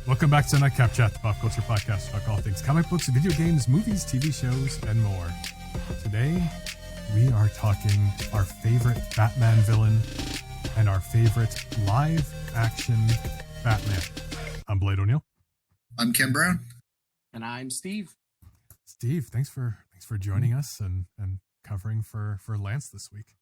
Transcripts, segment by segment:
Welcome back to Nightcap Chat, the pop culture podcast about all things comic books, video games, movies, TV shows, and more. Today, we are talking our favorite Batman villain and our favorite live-action Batman. I'm Blade O'Neill. I'm Ken Brown. And I'm Steve. Steve, thanks for joining us and covering for Lance this week.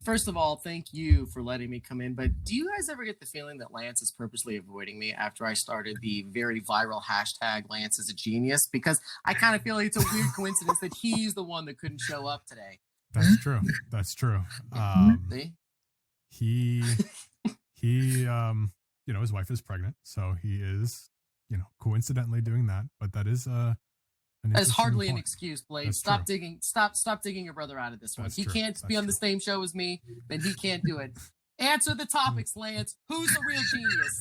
First of all, thank you for letting me come in. But do you guys ever get the feeling that Lance is purposely avoiding me after I started the very viral hashtag Lance is a genius? Because I kind of feel like it's a weird coincidence that he's the one that couldn't show up today. That's true. That's true. He his wife is pregnant, so he is, coincidentally doing that. But that is That is hardly point. An excuse, Blade. That's Stop true. digging. Stop digging your brother out of this one. That's He true. can't be on the same show as me. Then he can't do it. Answer the topics, Lance. Who's the real genius?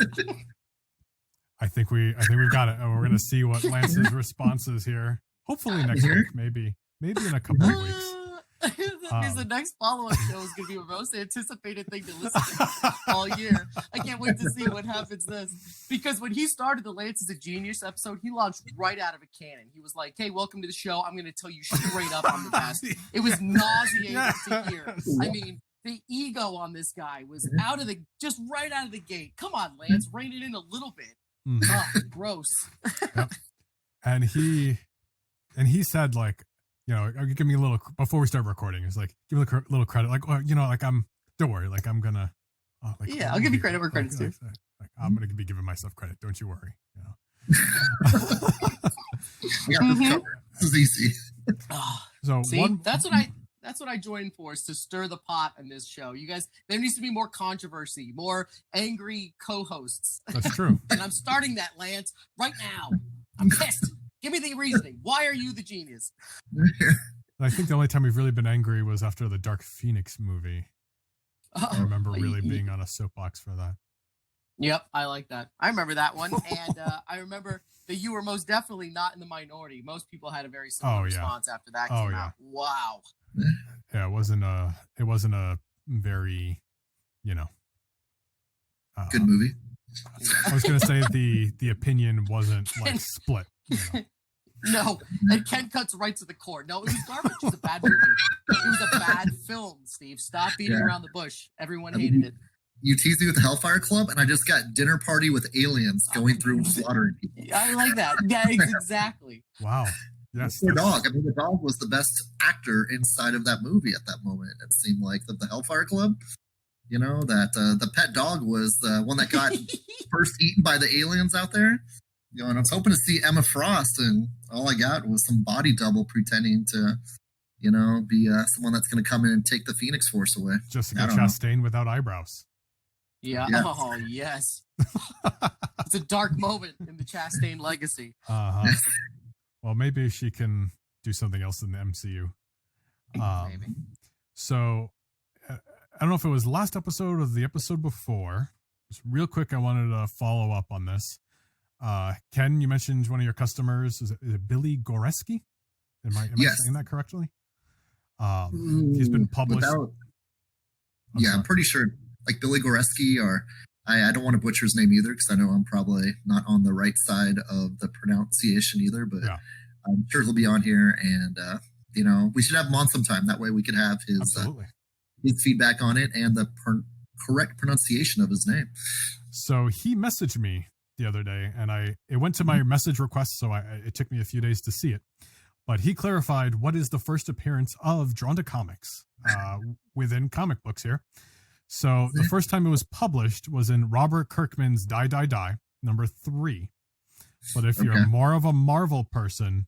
I think we've got it. And we're gonna see what Lance's response is here. Hopefully next week, maybe in a couple of weeks. That means the next follow-up show is going to be the most anticipated thing to listen to all year. I can't wait to see what happens this. Because when he started the Lance is a Genius episode, he launched right out of a cannon. He was like, hey, welcome to the show. I'm going to tell you straight up I'm the best. It was nauseating to hear. I mean, the ego on this guy was just right out of the gate. Come on, Lance, rein it in a little bit. Oh, gross. Yep. And he said, like, give me a little, before we start recording, it's like, give me a little credit. Like, well, don't worry. Like, I'm going to. I'll give you credit where credit's due. Like, I'm going to be giving myself credit. Don't you worry. This is easy. So see, that's what I joined for, is to stir the pot on this show. You guys, there needs to be more controversy, more angry co-hosts. That's true. And I'm starting that, Lance, right now. I'm pissed. Give me the reasoning. Why are you the genius? I think the only time we've really been angry was after the Dark Phoenix movie. I remember really being on a soapbox for that. Yep, I like that. I remember that one. And I remember that you were most definitely not in the minority. Most people had a very similar response after that came out. Wow. Yeah, it wasn't a very, good movie. I was going to say the opinion wasn't like split. No, and Ken cuts right to the core. No, it was garbage. It was a bad movie. It was a bad film, Steve. Stop beating around the bush. Everyone hated it. You teased me with the Hellfire Club, and I just got Dinner Party with Aliens going through and slaughtering people. I like that. Yeah, exactly. Wow. Yes. The dog. I mean, the dog was the best actor inside of that movie at that moment. It seemed like the Hellfire Club. That the pet dog was the one that got first eaten by the aliens out there. And I was hoping to see Emma Frost, and all I got was some body double pretending to, be someone that's going to come in and take the Phoenix Force away. Jessica Chastain without eyebrows. Yeah. Yes. Oh, yes. It's a dark moment in the Chastain legacy. Uh-huh. Well, maybe she can do something else in the MCU. Maybe. So, I don't know if it was last episode or the episode before. Just real quick, I wanted to follow up on this. Ken, you mentioned one of your customers. Is it Billy Goreski? Am I saying that correctly? He's been published. I'm pretty sure, like Billy Goreski, or I don't want to butcher his name either, because I know I'm probably not on the right side of the pronunciation either, but I'm sure he'll be on here, and we should have him on sometime. That way we could have his feedback on it and the correct pronunciation of his name. So he messaged me the other day, and it went to my message request, so it took me a few days to see it. But he clarified what is the first appearance of Drawn to Comics within comic books here. So the first time it was published was in Robert Kirkman's Die, Die, Die, number 3. But if you're more of a Marvel person,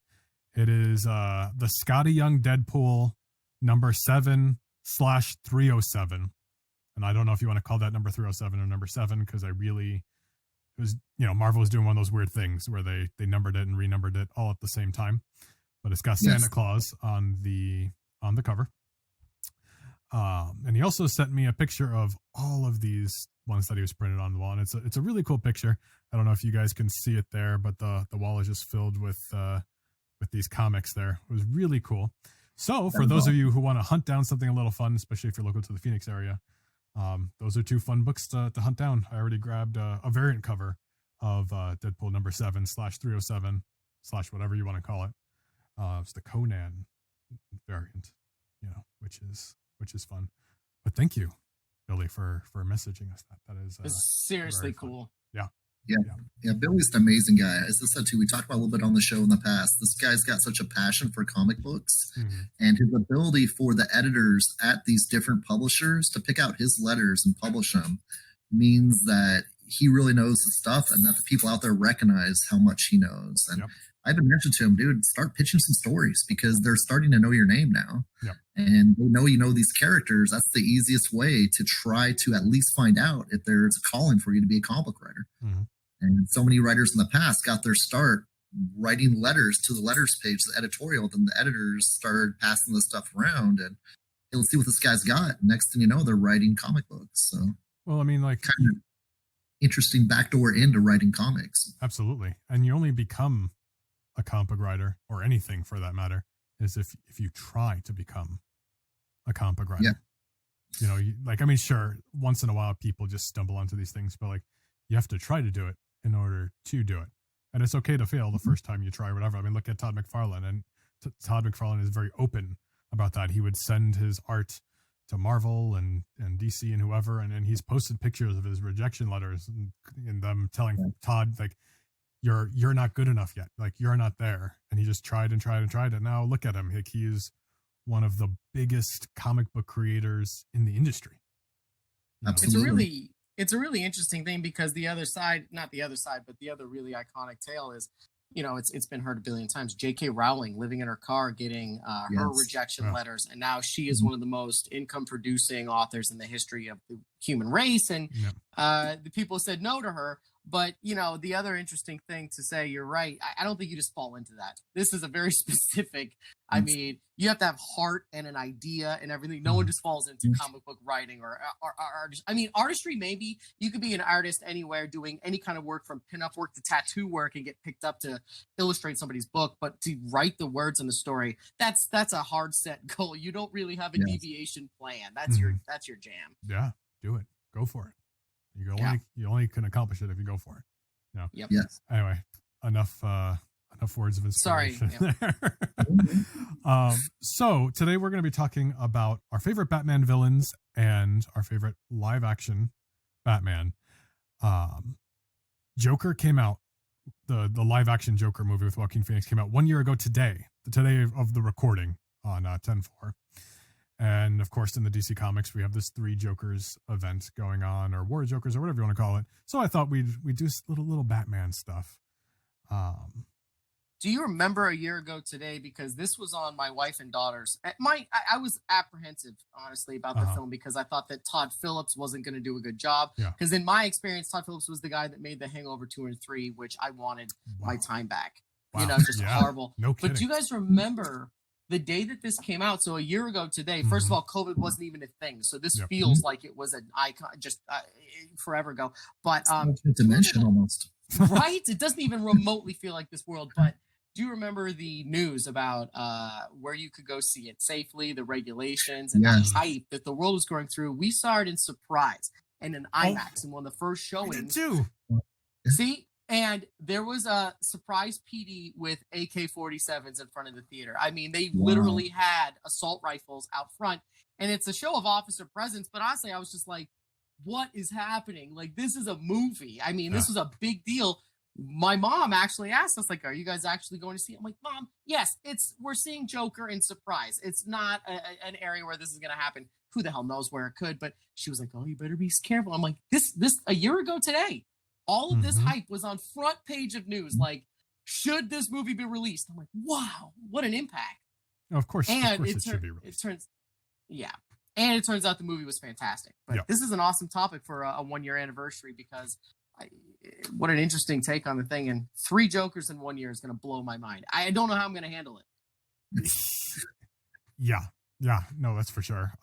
it is the Scotty Young Deadpool number 7/307. And I don't know if you want to call that number 307 or number 7, because Marvel was doing one of those weird things where they numbered it and renumbered it all at the same time. But it's got Santa Claus on the cover. And he also sent me a picture of all of these ones that he was printed on the wall. And it's a really cool picture. I don't know if you guys can see it there, but the wall is just filled with these comics there. It was really cool. So for those of you who want to hunt down something a little fun, especially if you're local to the Phoenix area, those are 2 fun books to hunt down. I already grabbed a variant cover of Deadpool number 7/307/ whatever you want to call it. It's the Conan variant, which is fun. But thank you, Billy, for messaging us that. That is it's seriously cool. Yeah, Billy's an amazing guy. As I said too, we talked about a little bit on the show in the past. This guy's got such a passion for comic books, and his ability for the editors at these different publishers to pick out his letters and publish them means that he really knows the stuff, and that the people out there recognize how much he knows. And I've been mentioned to him, dude, start pitching some stories, because they're starting to know your name now. And they know you know these characters. That's the easiest way to try to at least find out if there's a calling for you to be a comic book writer. And so many writers in the past got their start writing letters to the letters page, the editorial. Then the editors started passing this stuff around, and hey, let's see what this guy's got. Next thing you know, they're writing comic books. So, well, I mean, like, kind of interesting backdoor into writing comics. Absolutely. And you only become a comic book writer, or anything for that matter, is if you try to become a comic book writer. Sure, once in a while people just stumble onto these things, but like, you have to try to do it in order to do it. And it's okay to fail the first time you try, whatever. I mean, look at Todd McFarlane, and Todd McFarlane is very open about that. He would send his art to Marvel and DC and whoever, and then he's posted pictures of his rejection letters and them telling Todd, like, you're not good enough yet. Like, you're not there. And he just tried and tried and tried. And now look at him. Like, he is one of the biggest comic book creators in the industry. Absolutely. It's a really interesting thing, because the other side, not the other side, but the other really iconic tale is, it's been heard a billion times. J.K. Rowling living in her car, getting her rejection letters, and now she is one of the most income-producing authors in the history of the human race. And the people said no to her. But, the other interesting thing to say, you're right. I don't think you just fall into that. This is a very specific, I mean, you have to have heart and an idea and everything. No one just falls into comic book writing or artistry. I mean, artistry, maybe. You could be an artist anywhere doing any kind of work, from pinup work to tattoo work, and get picked up to illustrate somebody's book. But to write the words in the story, that's a hard set goal. You don't really have a deviation plan. That's your jam. Yeah, do it. Go for it. You only can accomplish it if you go for it. No. Yep. Yes. Anyway, enough words of inspiration. Sorry. There. So today we're going to be talking about our favorite Batman villains and our favorite live action Batman. Joker came out. The live action Joker movie with Joaquin Phoenix came out 1 year ago today. The today of the recording on 10/4. And of course, in the DC Comics, we have this 3 Jokers event going on, or War Jokers, or whatever you want to call it. So I thought we'd do little Batman stuff. Do you remember a year ago today? Because this was on my wife and daughter's. I was apprehensive, honestly, about the film, because I thought that Todd Phillips wasn't going to do a good job. Because in my experience, Todd Phillips was the guy that made The Hangover 2 and 3, which I wanted my time back. Wow. Just horrible. No kidding. But do you guys remember the day that this came out? So a year ago today, first of all, COVID wasn't even a thing. So this feels like it was an icon just forever ago. But dimension almost. Right? It doesn't even remotely feel like this world. But do you remember the news about where you could go see it safely, the regulations, and the hype that the world was going through? We saw it in Surprise and in IMAX in one of the first showings. I did too. See? And there was a surprise PD with AK-47s in front of the theater. I mean, they literally had assault rifles out front. And it's a show of officer presence. But honestly, I was just like, what is happening? Like, this is a movie. I mean, this was a big deal. My mom actually asked us, like, are you guys actually going to see it? I'm like, Mom, yes, we're seeing Joker in Surprise. It's not an area where this is going to happen. Who the hell knows where it could? But she was like, oh, you better be careful. I'm like, this a year ago today. All of this hype was on front page of news. Like, should this movie be released? I'm like, wow, what an impact. Of course it should be released. And it turns out the movie was fantastic. But this is an awesome topic for a 1 year anniversary, because what an interesting take on the thing. And 3 Jokers in 1 year is going to blow my mind. I don't know how I'm going to handle it. Yeah, no, that's for sure.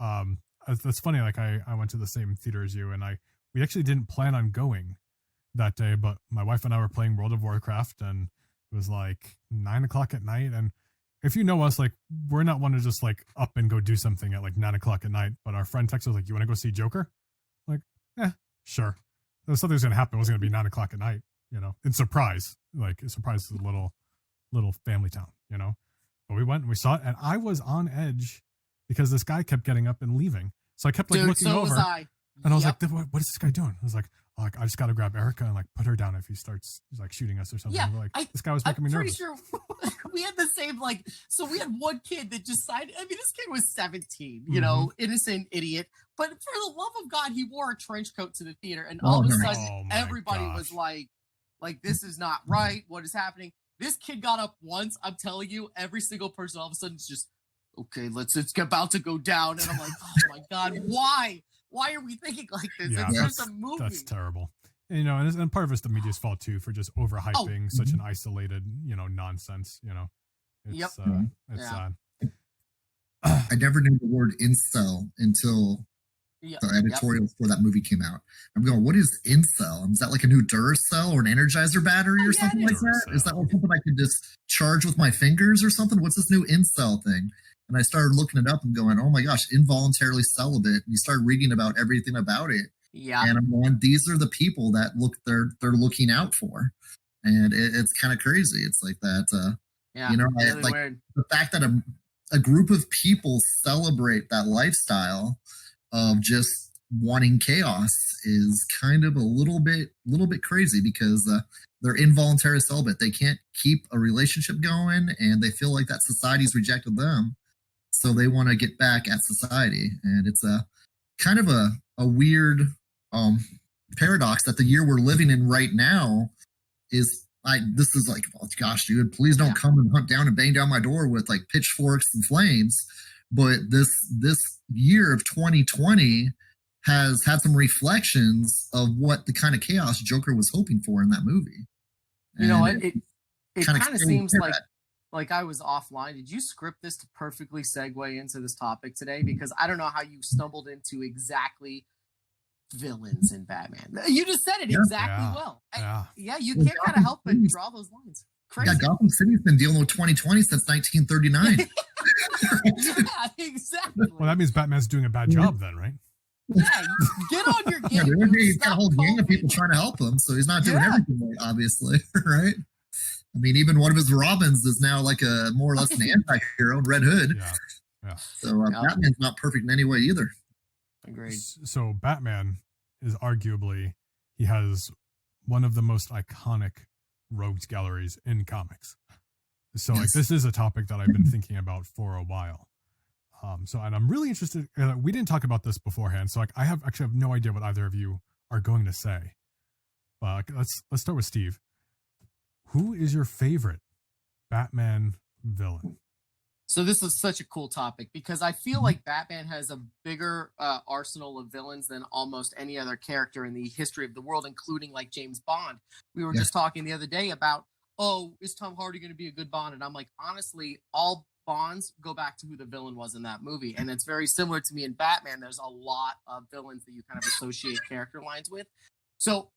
That's funny. Like, I went to the same theater as you, and we actually didn't plan on going that day, but my wife and I were playing World of Warcraft, and it was like 9:00 at night. And if you know us, like, we're not one to just like up and go do something at like 9:00 at night. But our friend texted us like, "You want to go see Joker?" I'm like, sure. There was something was gonna happen. It wasn't gonna be 9:00 at night. in Surprise. Like Surprise is a little family town, But we went and we saw it, and I was on edge because this guy kept getting up and leaving. So I kept looking so over, was I. and I was like, "What is this guy doing?" I was like, "Oh, I just got to grab Erica and put her down if he starts shooting us or something." Yeah, this guy was making me nervous. I'm pretty sure we had the same so we had one kid that decided. I mean, this kid was 17, innocent idiot. But for the love of God, he wore a trench coat to the theater, and all of a sudden, everybody was like, this is not right. What is happening? This kid got up once. I'm telling you, every single person all of a sudden is just, okay, it's about to go down. And I'm like, oh my God, why? Why are we thinking like this? Yeah, it's just a movie. That's terrible. And, and part of it's the media's fault too for just overhyping such an isolated, nonsense. It's sad. I never knew the word incel until the editorials for that movie came out. I'm going, what is incel? Is that like a new Duracell or an Energizer battery or something like that? Is that like something I could just charge with my fingers or something? What's this new incel thing? And I started looking it up and going, oh my gosh, involuntarily celibate. And you start reading about everything about it. Yeah. And I'm going, these are the people that they're looking out for. And it's kind of crazy. It's like that, really weird. The fact that a group of people celebrate that lifestyle of just wanting chaos is kind of a little bit crazy because they're involuntary celibate. They can't keep a relationship going, and they feel like that society's rejected them, so they want to get back at society. And it's a kind of a weird paradox that the year we're living in right now is. This is like, oh gosh, dude, please don't come and hunt down and bang down my door with pitchforks and flames. But this year of 2020 has had some reflections of what the kind of chaos Joker was hoping for in that movie. And it kind of seems like I was offline. Did you script this to perfectly segue into this topic today? Because I don't know how you stumbled into exactly villains in Batman. You just said it exactly well. You can't kind of help but draw those lines. Crazy. Yeah, Gotham City's been dealing with 2020 since 1939. Yeah, exactly. Well, that means Batman's doing a bad job then, right? Yeah, get on your game. He's got a whole gang of people trying to help him, so he's not doing everything right, obviously, right? I mean, even one of his Robins is now like a more or less an anti-hero, Red Hood. Yeah. So Batman's not perfect in any way either. Agreed. So Batman is arguably, he has one of the most iconic rogues galleries in comics. So this is a topic that I've been thinking about for a while. And I'm really interested. We didn't talk about this beforehand, so I have no idea what either of you are going to say. But let's start with Steve. Who is your favorite Batman villain? So this is such a cool topic because I feel like Batman has a bigger arsenal of villains than almost any other character in the history of the world, including like James Bond. We were just talking the other day about, is Tom Hardy going to be a good Bond? And I'm like, honestly, all Bonds go back to who the villain was in that movie. And it's very similar to me in Batman. There's a lot of villains that you kind of associate character lines with. So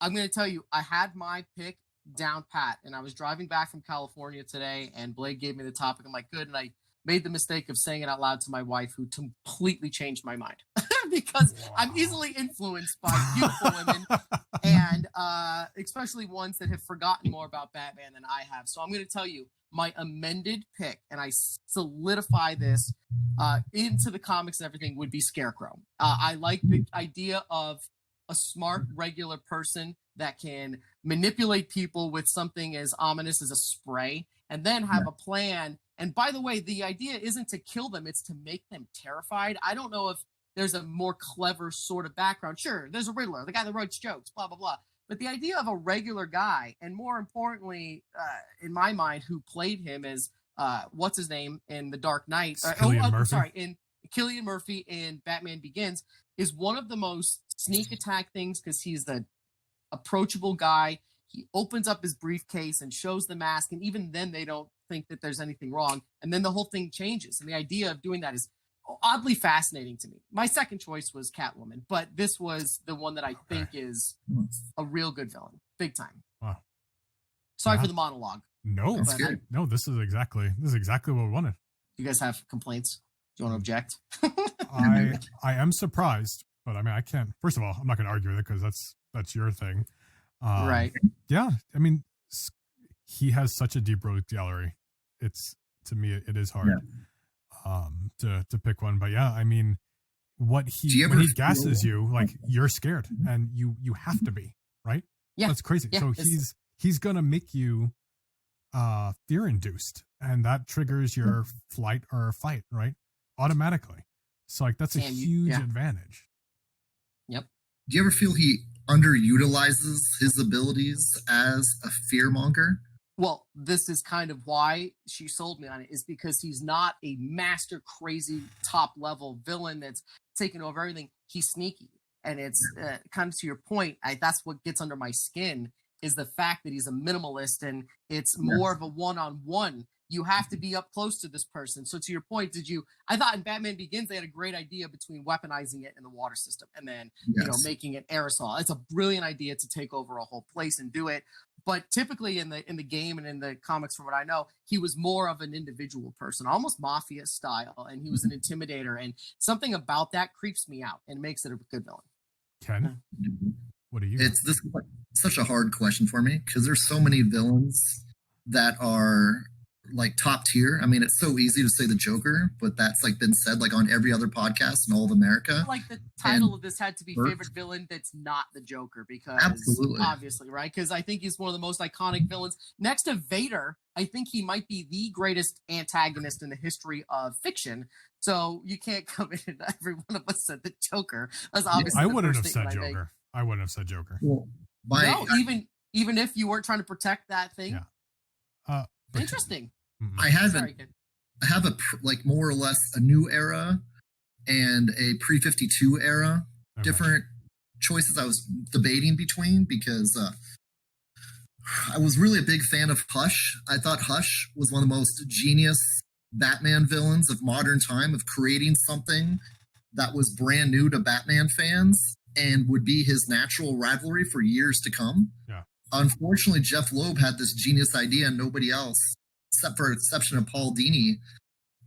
I'm going to tell you, I had my pick down pat, and I was driving back from California today, and Blake gave me the topic. I'm like, good. And I made the mistake of saying it out loud to my wife, who completely changed my mind because I'm easily influenced by beautiful women, and especially ones that have forgotten more about Batman than I have. So I'm going to tell you my amended pick, and I solidify this into the comics and everything, would be Scarecrow. I like the idea of a smart, regular person that can manipulate people with something as ominous as a spray, and then have a plan. And by the way, the idea isn't to kill them, it's to make them terrified. I don't know if there's a more clever sort of background. Sure, there's a Riddler, the guy that writes jokes, blah, blah, blah. But the idea of a regular guy, and more importantly, in my mind, who played him as, what's his name in The Dark Knight? In Cillian Murphy in Batman Begins, is one of the most sneak attack things, because he's the approachable guy. He opens up his briefcase and shows the mask, and even then they don't think that there's anything wrong, and then the whole thing changes. And the idea of doing that is oddly fascinating to me. My second choice was Catwoman, but this was the one that I think is a real good villain, big time. Wow. Sorry for the monologue. No, this is exactly what we wanted. You guys have complaints? Do you want to object? I am surprised, but I mean, I can't. First of all, I'm not going to argue with it because that's your thing. Right. Yeah. I mean, he has such a deep road gallery. It's, to me, it is hard to pick one. But yeah, I mean, when he gasses you, like, you're scared, and you have to be, right? Yeah. That's crazy. Yeah, so he's going to make you fear induced, and that triggers your flight or fight, right? Automatically. So like, that's a huge advantage. Yep. Do you ever feel he underutilizes his abilities as a fearmonger? Well, this is kind of why she sold me on it, is because he's not a master crazy top level villain that's taking over everything. He's sneaky. And it's kind of to your point, that's what gets under my skin, is the fact that he's a minimalist, and it's more of a one-on-one. You have to be up close to this person. So to your point, I thought in Batman Begins, they had a great idea between weaponizing it in the water system and then, making it aerosol. It's a brilliant idea to take over a whole place and do it. But typically in the game and in the comics, from what I know, he was more of an individual person, almost mafia style. And he was an intimidator. And something about that creeps me out and makes it a good villain. Ken, what are you? This is such a hard question for me, because there's so many villains that are like top tier. I mean, it's so easy to say the Joker, but that's like been said like on every other podcast in all of America. Like, the title of this had to be favorite villain that's not the Joker, because obviously, right? Because I think he's one of the most iconic villains. Next to Vader, I think he might be the greatest antagonist in the history of fiction. So you can't come in and every one of us said the Joker. That's obviously I wouldn't have said Joker. I wouldn't have said Joker. Well, even if you weren't trying to protect that thing. Yeah. Interesting. I have a like more or less a new era and a pre-52 era. Okay. Different choices I was debating between, because I was really a big fan of Hush. I thought Hush was one of the most genius Batman villains of modern time, of creating something that was brand new to Batman fans and would be his natural rivalry for years to come. Yeah. Unfortunately, Jeff Loeb had this genius idea, and nobody else, except for exception of Paul Dini,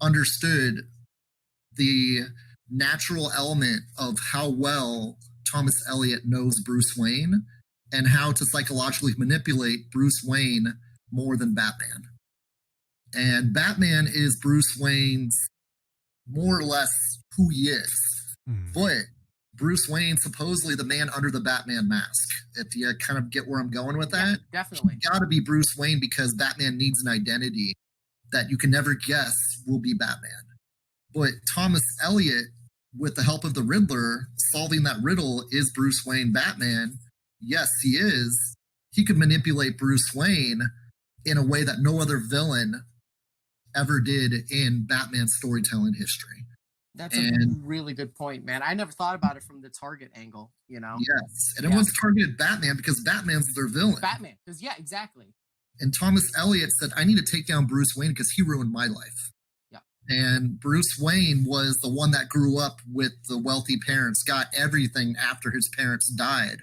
understood the natural element of how well Thomas Elliot knows Bruce Wayne and how to psychologically manipulate Bruce Wayne more than Batman. And Batman is Bruce Wayne's more or less who he is. But Bruce Wayne, supposedly the man under the Batman mask. If you kind of get where I'm going with that, definitely. You gotta be Bruce Wayne, because Batman needs an identity that you can never guess will be Batman. But Thomas Elliot, with the help of the Riddler, solving that riddle, is Bruce Wayne Batman? Yes, he is. He could manipulate Bruce Wayne in a way that no other villain ever did in Batman's storytelling history. That's a really good point, man. I never thought about it from the Target angle, Yes. And everyone's targeted Batman because Batman's their villain. Batman, because, exactly. And Thomas Elliot said, I need to take down Bruce Wayne because he ruined my life. Yeah. And Bruce Wayne was the one that grew up with the wealthy parents, got everything after his parents died,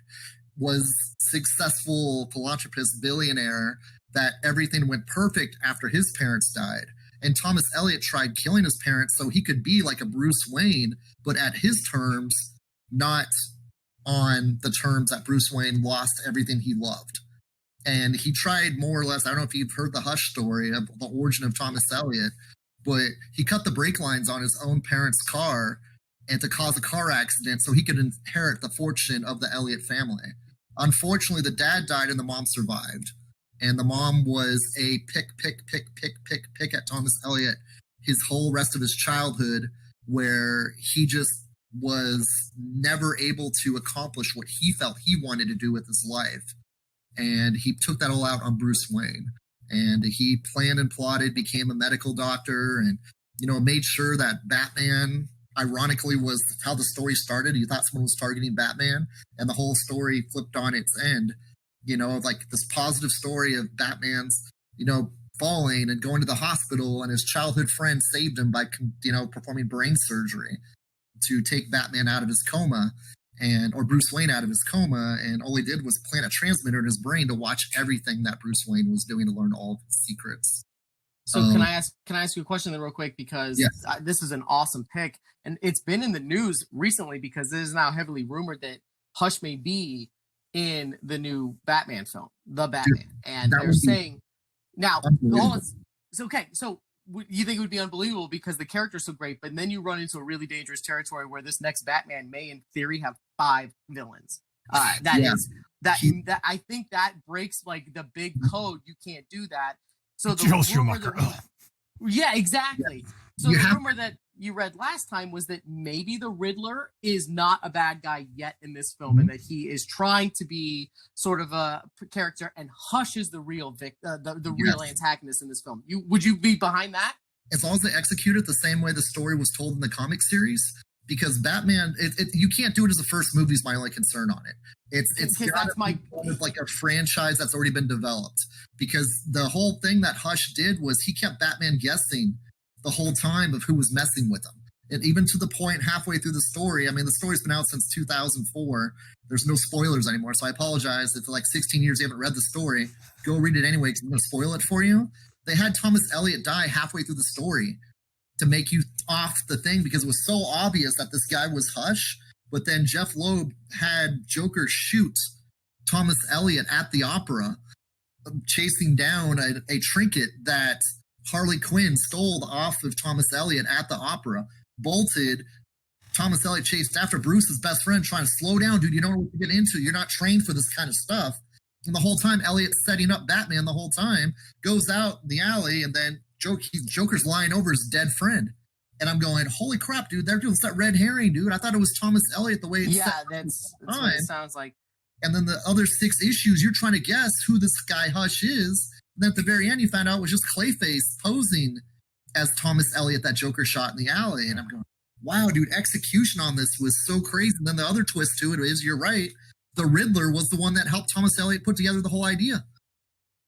was successful philanthropist, billionaire, that everything went perfect after his parents died. And Thomas Elliot tried killing his parents so he could be like a Bruce Wayne, but at his terms, not on the terms that Bruce Wayne lost everything he loved. And he tried more or less, I don't know if you've heard the Hush story of the origin of Thomas Elliot, but he cut the brake lines on his own parents' car and to cause a car accident so he could inherit the fortune of the Elliot family. Unfortunately, the dad died and the mom survived. And the mom was a pick at Thomas Elliot his whole rest of his childhood, where he just was never able to accomplish what he felt he wanted to do with his life. And he took that all out on Bruce Wayne. And he planned and plotted, became a medical doctor, and, made sure that Batman, ironically, was how the story started. You thought someone was targeting Batman, and the whole story flipped on its end. Like this positive story of Batman's, falling and going to the hospital, and his childhood friend saved him by, performing brain surgery to take Batman out of his coma, or Bruce Wayne out of his coma. And all he did was plant a transmitter in his brain to watch everything that Bruce Wayne was doing to learn all of his secrets. So can I ask you a question then real quick, because this is an awesome pick, and it's been in the news recently because it is now heavily rumored that Hush may be in the new Batman film, The Batman. Dude, And that they're would be saying, now, unbelievable. it's okay. So you think it would be unbelievable because the character's so great, but then you run into a really dangerous territory where this next Batman may, in theory, have 5 villains. Yeah. That I think that breaks like the big code. You can't do that. So the Joel rumor Schumacher. that yeah, exactly. So You the have- rumor that you read last time was that maybe the Riddler is not a bad guy yet in this film, and that he is trying to be sort of a character, and Hush is the real real antagonist in this film. Would you be behind that? As long as they execute it the same way the story was told in the comic series, because Batman, you can't do it as a first movie is my only concern on it. It's like a franchise that's already been developed, because the whole thing that Hush did was he kept Batman guessing the whole time of who was messing with him. And even to the point halfway through the story, I mean, the story's been out since 2004. There's no spoilers anymore, so I apologize if for like 16 years you haven't read the story. Go read it anyway because I'm going to spoil it for you. They had Thomas Elliot die halfway through the story to make you off the thing because it was so obvious that this guy was Hush. But then Jeff Loeb had Joker shoot Thomas Elliot at the opera, chasing down a trinket that Harley Quinn stole off of Thomas Elliot at the opera, bolted. Thomas Elliot chased after Bruce's best friend, trying to slow down, dude. You don't know what to get into. You're not trained for this kind of stuff. And the whole time, Elliot's setting up Batman the whole time, goes out in the alley, and then Joker's lying over his dead friend. And I'm going, holy crap, dude, they're doing that red herring, dude. I thought it was Thomas Elliot the way it's set. That's what it sounds like. And then the other 6 issues, you're trying to guess who this guy Hush is. And then at the very end, you find out it was just Clayface posing as Thomas Elliot that Joker shot in the alley. And I'm going, wow, dude, execution on this was so crazy. And then the other twist to it is, you're right, the Riddler was the one that helped Thomas Elliot put together the whole idea.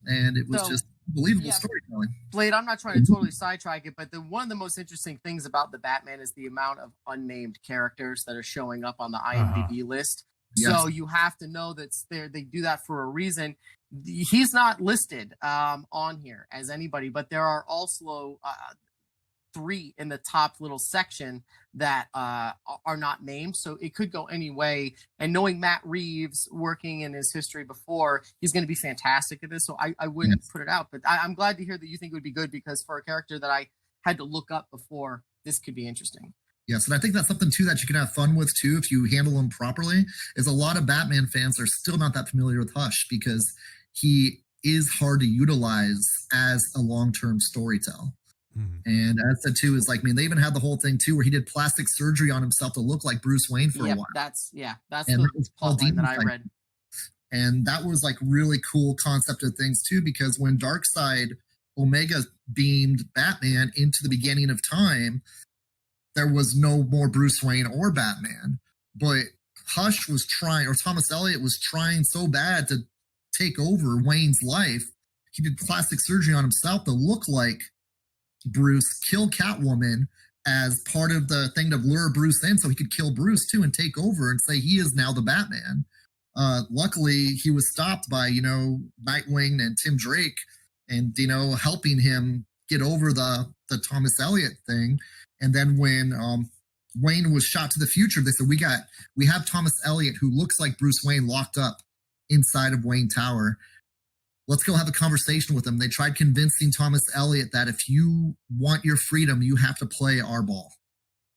And it was just unbelievable storytelling. Blade, I'm not trying to totally sidetrack it, but one of the most interesting things about the Batman is the amount of unnamed characters that are showing up on the IMDb list. Yes. So you have to know that they do that for a reason. He's not listed on here as anybody, but there are also 3 in the top little section that are not named. So it could go any way. And knowing Matt Reeves working in his history before, he's going to be fantastic at this. So I wouldn't put it out. But I'm glad to hear that you think it would be good, because for a character that I had to look up before, this could be interesting. Yes, and I think that's something, too, that you can have fun with, too, if you handle him properly, is a lot of Batman fans are still not that familiar with Hush, because he is hard to utilize as a long-term storyteller. Mm-hmm. And as I said, too, is like, I mean, they even had the whole thing, too, where he did plastic surgery on himself to look like Bruce Wayne for a while. That's the plot line that I read. And that was, like, really cool concept of things, too, because when Darkseid Omega beamed Batman into the beginning of time, there was no more Bruce Wayne or Batman. But Hush was trying, or Thomas Elliot was trying so bad to take over Wayne's life. He did plastic surgery on himself to look like Bruce, kill Catwoman as part of the thing to lure Bruce in so he could kill Bruce too and take over and say he is now the Batman. Luckily, he was stopped by, Nightwing and Tim Drake and, helping him get over the Thomas Elliot thing. And then when Wayne was shot to the future, they said, we have Thomas Elliot, who looks like Bruce Wayne, locked up inside of Wayne Tower. Let's go have a conversation with him. They tried convincing Thomas Elliot that if you want your freedom, you have to play our ball.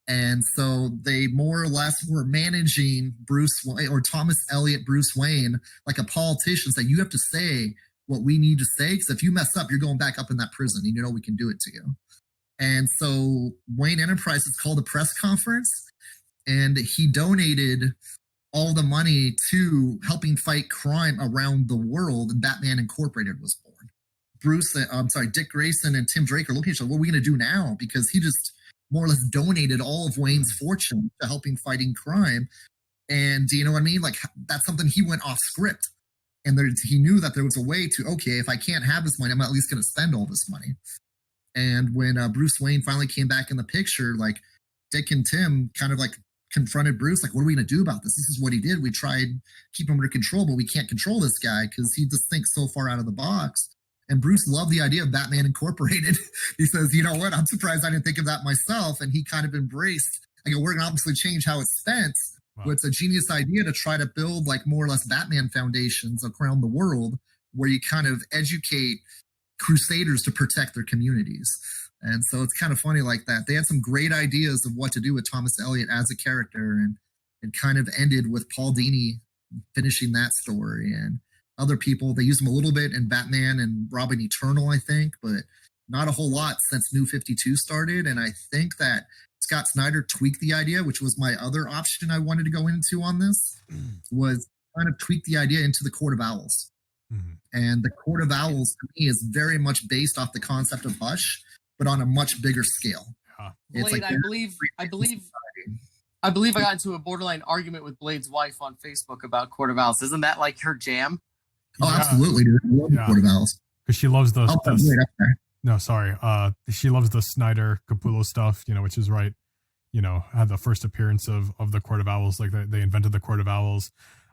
And so they more or less were managing Bruce Wayne, or Thomas Elliot Bruce Wayne, like a politician, say, you have to say what we need to say, because if you mess up, you're going back up in that prison, and we can do it to you. And so Wayne Enterprises called a press conference, and he donated all the money to helping fight crime around the world, and Batman Incorporated was born. Dick Grayson and Tim Drake are looking at each other, what are we going to do now? Because he just more or less donated all of Wayne's fortune to helping fighting crime. And do you know what I mean? Like, that's something he went off script. And he knew that there was a way to, okay, if I can't have this money, I'm at least going to spend all this money. And when Bruce Wayne finally came back in the picture, like, Dick and Tim kind of like confronted Bruce, like, what are we going to do about this? This is what he did. We tried to keep him under control, but we can't control this guy because he just thinks so far out of the box. And Bruce loved the idea of Batman Incorporated. He says, you know what? I'm surprised I didn't think of that myself. And he kind of embraced, we're going to obviously change how it's spent, Wow. It's a genius idea to try to build like more or less Batman foundations around the world where you kind of educate crusaders to protect their communities. And so it's kind of funny like that. They had some great ideas of what to do with Thomas Elliot as a character, and it kind of ended with Paul Dini finishing that story. And other people, they used him a little bit in Batman and Robin Eternal, I think, but not a whole lot since New 52 started. And I think that Scott Snyder tweaked the idea, which was my other option I wanted to go into on this, was kind of tweak the idea into the Court of Owls. Mm-hmm. And the Court of Owls, to me, is very much based off the concept of Hush, but on a much bigger scale. Blade, like I believe I got into a borderline argument with Blade's wife on Facebook about Court of Owls. Isn't that like her jam? Oh, yeah. Absolutely, dude. I love the Court of Owls. Because she loves she loves the Snyder Capullo stuff, which is right. Had the first appearance of the Court of Owls, like they invented the Court of Owls,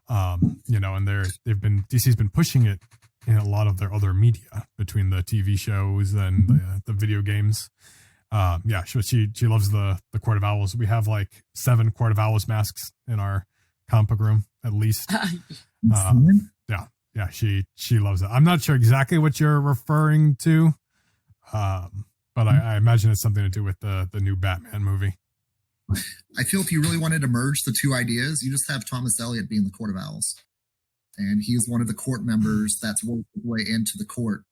and DC's been pushing it in a lot of their other media between the TV shows and the video games. She loves the Court of Owls. We have like 7 Court of Owls masks in our comic book room at least. She loves it. I'm not sure exactly what you're referring to, but I imagine it's something to do with the new Batman movie. I feel if you really wanted to merge the two ideas, you just have Thomas Elliot being the Court of Owls. And he is one of the court members that's worked his way into the court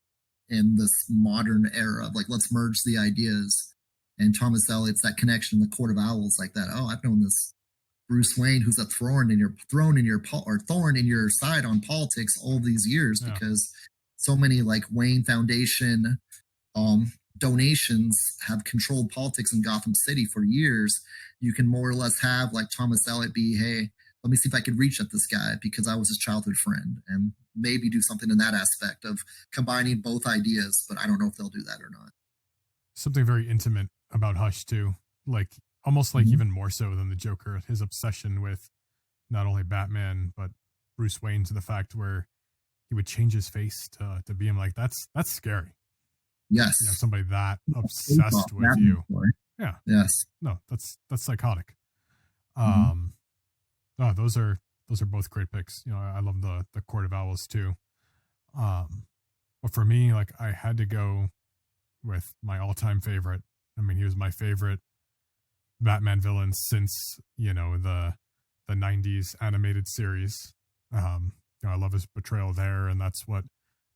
in this modern era of like, let's merge the ideas. And Thomas Elliott's that connection in the Court of Owls, like that. Oh, I've known this Bruce Wayne who's a thorn in your side on politics all these years, because so many like Wayne Foundation donations have controlled politics in Gotham City for years. You can more or less have like Thomas Elliott be, hey, let me see if I could reach at this guy because I was his childhood friend, and maybe do something in that aspect of combining both ideas. But I don't know if they'll do that or not. Something very intimate about Hush too, like almost like even more so than the Joker, his obsession with not only Batman but Bruce Wayne, to the fact where he would change his face to be him. Like that's scary. Yes. Somebody that obsessed with you. Yeah. Yes. No, that's psychotic. Those are both great picks. I love the Court of Owls too. But for me, like I had to go with my all-time favorite. I mean, he was my favorite Batman villain since, the 90s animated series. I love his portrayal there, and that's what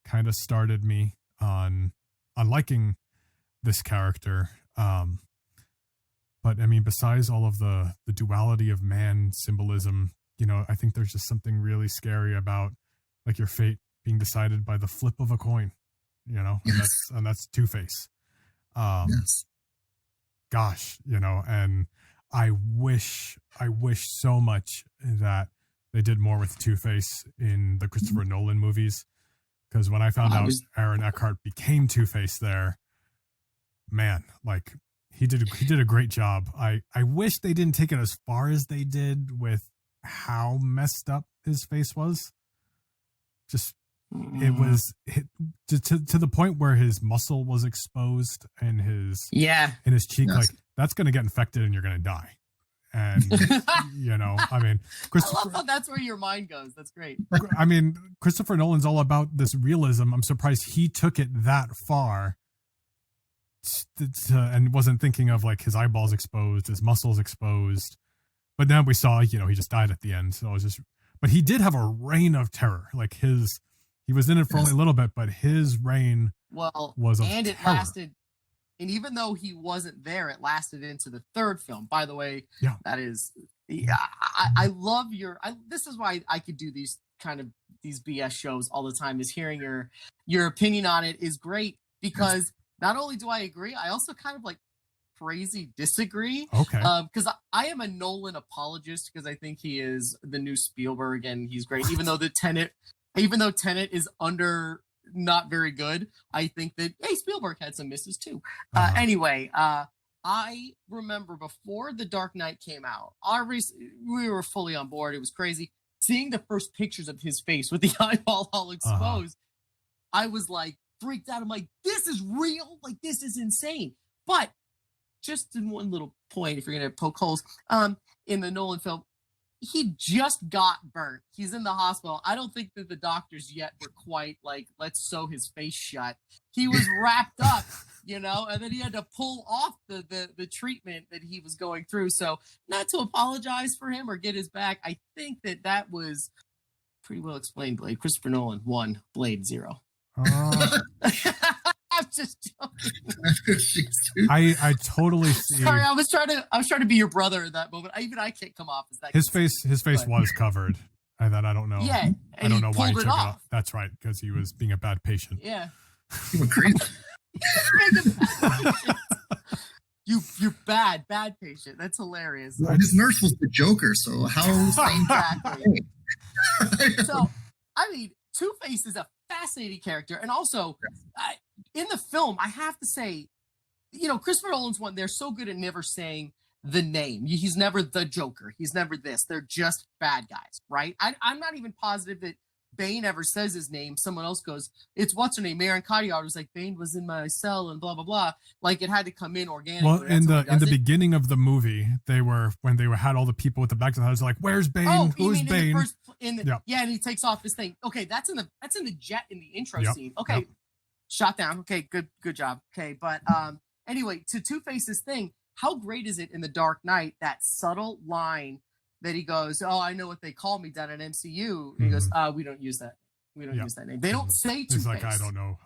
kind of started me on liking this character. But I mean, besides all of the duality of man symbolism, I think there's just something really scary about like your fate being decided by the flip of a coin, and that's Two-Face. Yes. Gosh, and I wish so much that they did more with Two-Face in the Christopher Nolan movies, because when I found out Aaron Eckhart became Two-Face there, man, like he did a great job. I wish they didn't take it as far as they did with how messed up his face was. Just it was to the point where his muscle was exposed and his cheek. Yes. Like that's going to get infected and you're going to die. And I mean, I love how that's where your mind goes. That's great. I mean, Christopher Nolan's all about this realism. I'm surprised he took it that far and wasn't thinking of like his eyeballs exposed, his muscles exposed. But then we saw, he just died at the end. So it was but he did have a reign of terror. Like he was in it for only a little bit, but his reign was of terror. It lasted. And even though he wasn't there, it lasted into the 3rd film. By the way, that is, I love this is why I could do these BS shows all the time, is hearing your opinion on it is great, because not only do I agree, I also kind of like crazy disagree. Okay. Because I am a Nolan apologist, because I think he is the new Spielberg and he's great. Even though Tenet is not very good, I think that Spielberg had some misses too. Anyway, I remember before The Dark Knight came out, we were fully on board. It was crazy seeing the first pictures of his face with the eyeball all exposed. I was like freaked out. I'm like, this is real. Like, this is insane. But just in one little point, if you're gonna poke holes, in the Nolan film, he just got burnt. He's in the hospital. I don't think that the doctors yet were quite like, let's sew his face shut. He was wrapped up, and then he had to pull off the treatment that he was going through. So not to apologize for him or get his back. I think that was pretty well explained, Blade. Christopher Nolan 1, Blade 0. I'm just joking. I totally see. Sorry, I was trying to be your brother in that moment. Even I can't come off as that. His face was covered. And then I don't know. Yeah, I don't know why he took it off. off. That's right, because he was being a bad patient. Yeah. You went crazy. You're bad patient. That's hilarious. Well, his nurse was the Joker, so how? Exactly. So, I mean, Two-Face is a fascinating character, and also in the film, I have to say, Christopher Nolan's one. They're so good at never saying the name. He's never the Joker. He's never this. They're just bad guys, right? I'm not even positive that Bane ever says his name. Someone else goes, it's what's her name? Marion Cotillard was like, Bane was in my cell and blah, blah, blah. Like it had to come in organically. Well, in the beginning of the movie, when they had all the people with the bags, I was like, where's Bane? Oh, who's Bane? Yeah, and he takes off this thing. Okay, that's in the jet in the intro scene. Okay. Yep. Shot down. Okay, good job. Okay, but anyway, to Two-Face's thing, how great is it in The Dark Knight, that subtle line that he goes, oh, I know what they call me down at MCU. And he goes, we don't use that. We don't use that name. They don't say Two-Face. He's like, I don't know.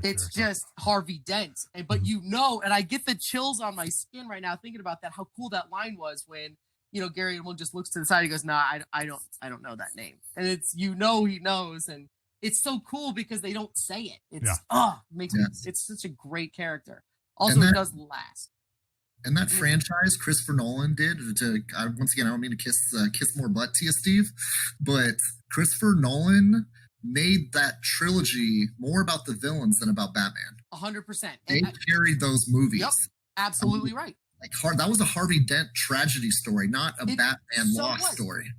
It's just Harvey Dent. But and I get the chills on my skin right now thinking about that, how cool that line was when, Gary Oldman just looks to the side. He goes, nah, I don't know that name. And it's, he knows. And it's so cool because they don't say it. It's, it's such a great character. Also, it does last. And that franchise Christopher Nolan did once again, I don't mean to kiss more butt to you, Steve, but Christopher Nolan made that trilogy more about the villains than about Batman. 100%. They carried those movies. Yep, absolutely right. Like that was a Harvey Dent tragedy story, not a Batman lost story.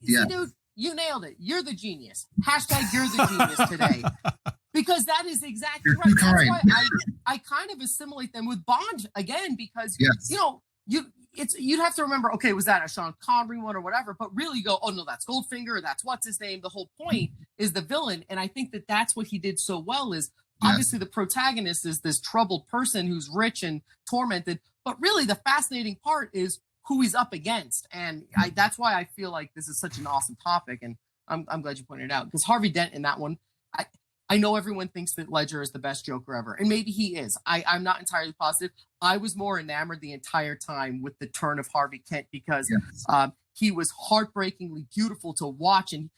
See, dude, you nailed it. You're the genius. Hashtag you're the genius today. Because that is exactly right. That's why I kind of assimilate them with Bond again, because you'd have to remember, okay, was that a Sean Connery one or whatever? But really you go, oh no, that's Goldfinger, that's what's his name. The whole point is the villain, and I think that that's what he did so well. Is obviously the protagonist is this troubled person who's rich and tormented, but really the fascinating part is who he's up against, and that's why I feel like this is such an awesome topic, and I'm glad you pointed it out, because Harvey Dent in that one, I know everyone thinks that Ledger is the best Joker ever, and maybe he is. I'm not entirely positive. I was more enamored the entire time with the turn of Harvey Kent because he was heartbreakingly beautiful to watch, and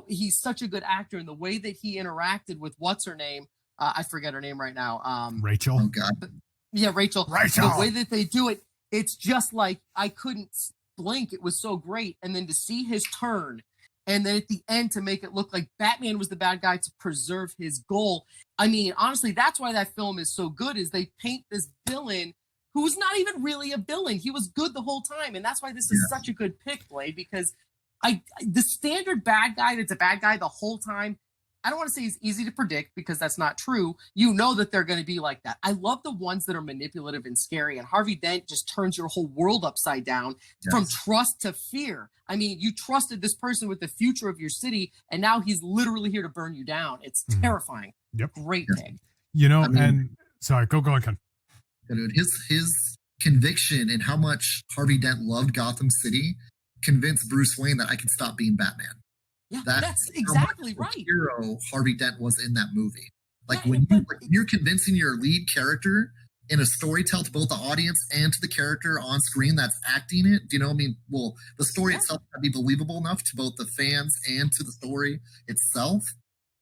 he's such a good actor, and the way that he interacted with what's her name, I forget her name right now. Rachel. Oh God. Yeah, Rachel. The way that they do it, it's just like I couldn't blink. It was so great, and then to see his turn. And then at the end, to make it look like Batman was the bad guy to preserve his goal. I mean, honestly, that's why that film is so good, is they paint this villain who's not even really a villain. He was good the whole time. And that's why this is such a good pick, Blade, because the standard bad guy that's a bad guy the whole time, I don't want to say he's easy to predict because that's not true. You know that they're going to be like that. I love the ones that are manipulative and scary. And Harvey Dent just turns your whole world upside down from trust to fear. I mean, you trusted this person with the future of your city, and now he's literally here to burn you down. It's terrifying. Yep. Great pick. And sorry, go on, Ken. Dude, his conviction and how much Harvey Dent loved Gotham City convinced Bruce Wayne that I can stop being Batman. Yeah, that's exactly right. Hero Harvey Dent was in that movie. Like when you're convincing your lead character in a story tell to both the audience and to the character on screen that's acting it, do you know what I mean? Well, the story itself can be believable enough to both the fans and to the story itself,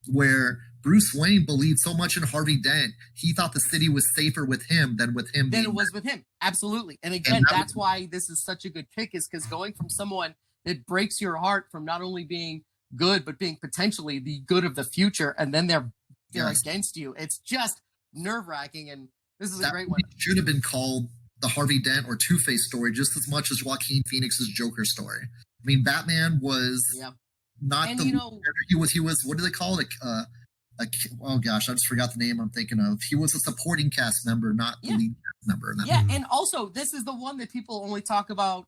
where Bruce Wayne believed so much in Harvey Dent, he thought the city was safer with him than with him. Than it was with him. Absolutely. And again, that's why this is such a good pick, is because going from someone that breaks your heart from not only being good, but being potentially the good of the future, and then they're against you. It's just nerve-wracking, and this is a great one. Should have been called the Harvey Dent or Two-Face story just as much as Joaquin Phoenix's Joker story. I mean, Batman was not the he was what do they call it? Oh gosh, I just forgot the name I'm thinking of. He was a supporting cast member, not the lead cast member. And also this is the one that people only talk about.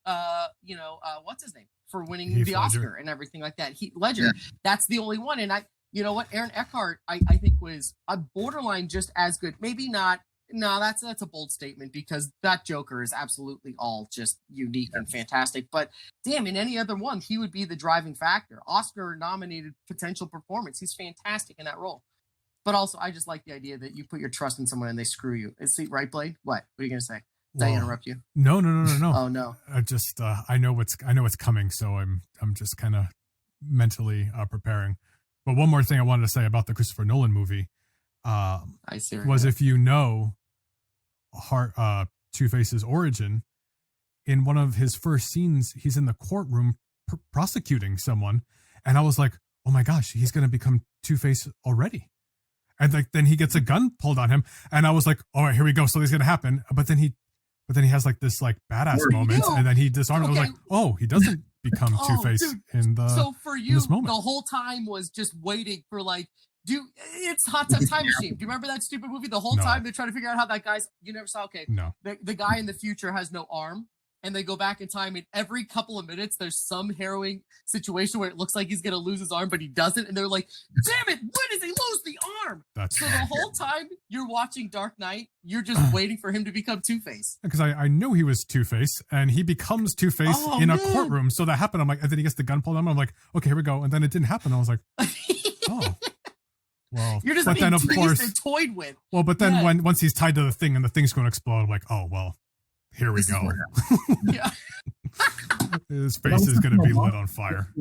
What's his name? for winning Heath the Ledger. Oscar and everything like that. Heath Ledger, that's the only one. And you know what, Aaron Eckhart, I think was a borderline just as good. Maybe not. No, that's a bold statement because that Joker is absolutely all just unique and fantastic. But damn, in any other one, he would be the driving factor. Oscar-nominated potential performance. He's fantastic in that role. But also, I just like the idea that you put your trust in someone and they screw you. Is it right, Blade? What are you gonna say? Did I interrupt you? No. Oh no. I just I know what's coming, so I'm just kind of mentally preparing. But one more thing I wanted to say about the Christopher Nolan movie I see. was if you know Two-Face's origin, in one of his first scenes, he's in the courtroom prosecuting someone, and I was like, oh my gosh, he's going to become Two-Face already. And like then he gets a gun pulled on him, and I was like, all right, here we go, something's going to happen. But then he has like this like badass moment, and then he disarmed. Okay. I was like, oh, he doesn't become Two-Face in the so for you this moment. The whole time was just waiting for like. It's Hot Tub Time Machine. Do you remember that stupid movie? The whole time they're trying to figure out how that guy's. You never saw? Okay, no. The guy in the future has no arm, and they go back in time, and every couple of minutes there's some harrowing situation where it looks like he's gonna lose his arm, but he doesn't, and they're like, "Damn it! When does he lose the arm?" So the whole time you're watching Dark Knight, you're just waiting for him to become Two-Face. Because I knew he was Two-Face, and he becomes Two-Face in a courtroom. So that happened. I'm like, and then he gets the gun pulled on him. I'm like, okay, here we go. And then it didn't happen. I was like, oh. Well, you're just but then of course toyed with. Well, but then once he's tied to the thing and the thing's going to explode, I'm like, oh well, here we go. Yeah, his face is going to be lit on fire.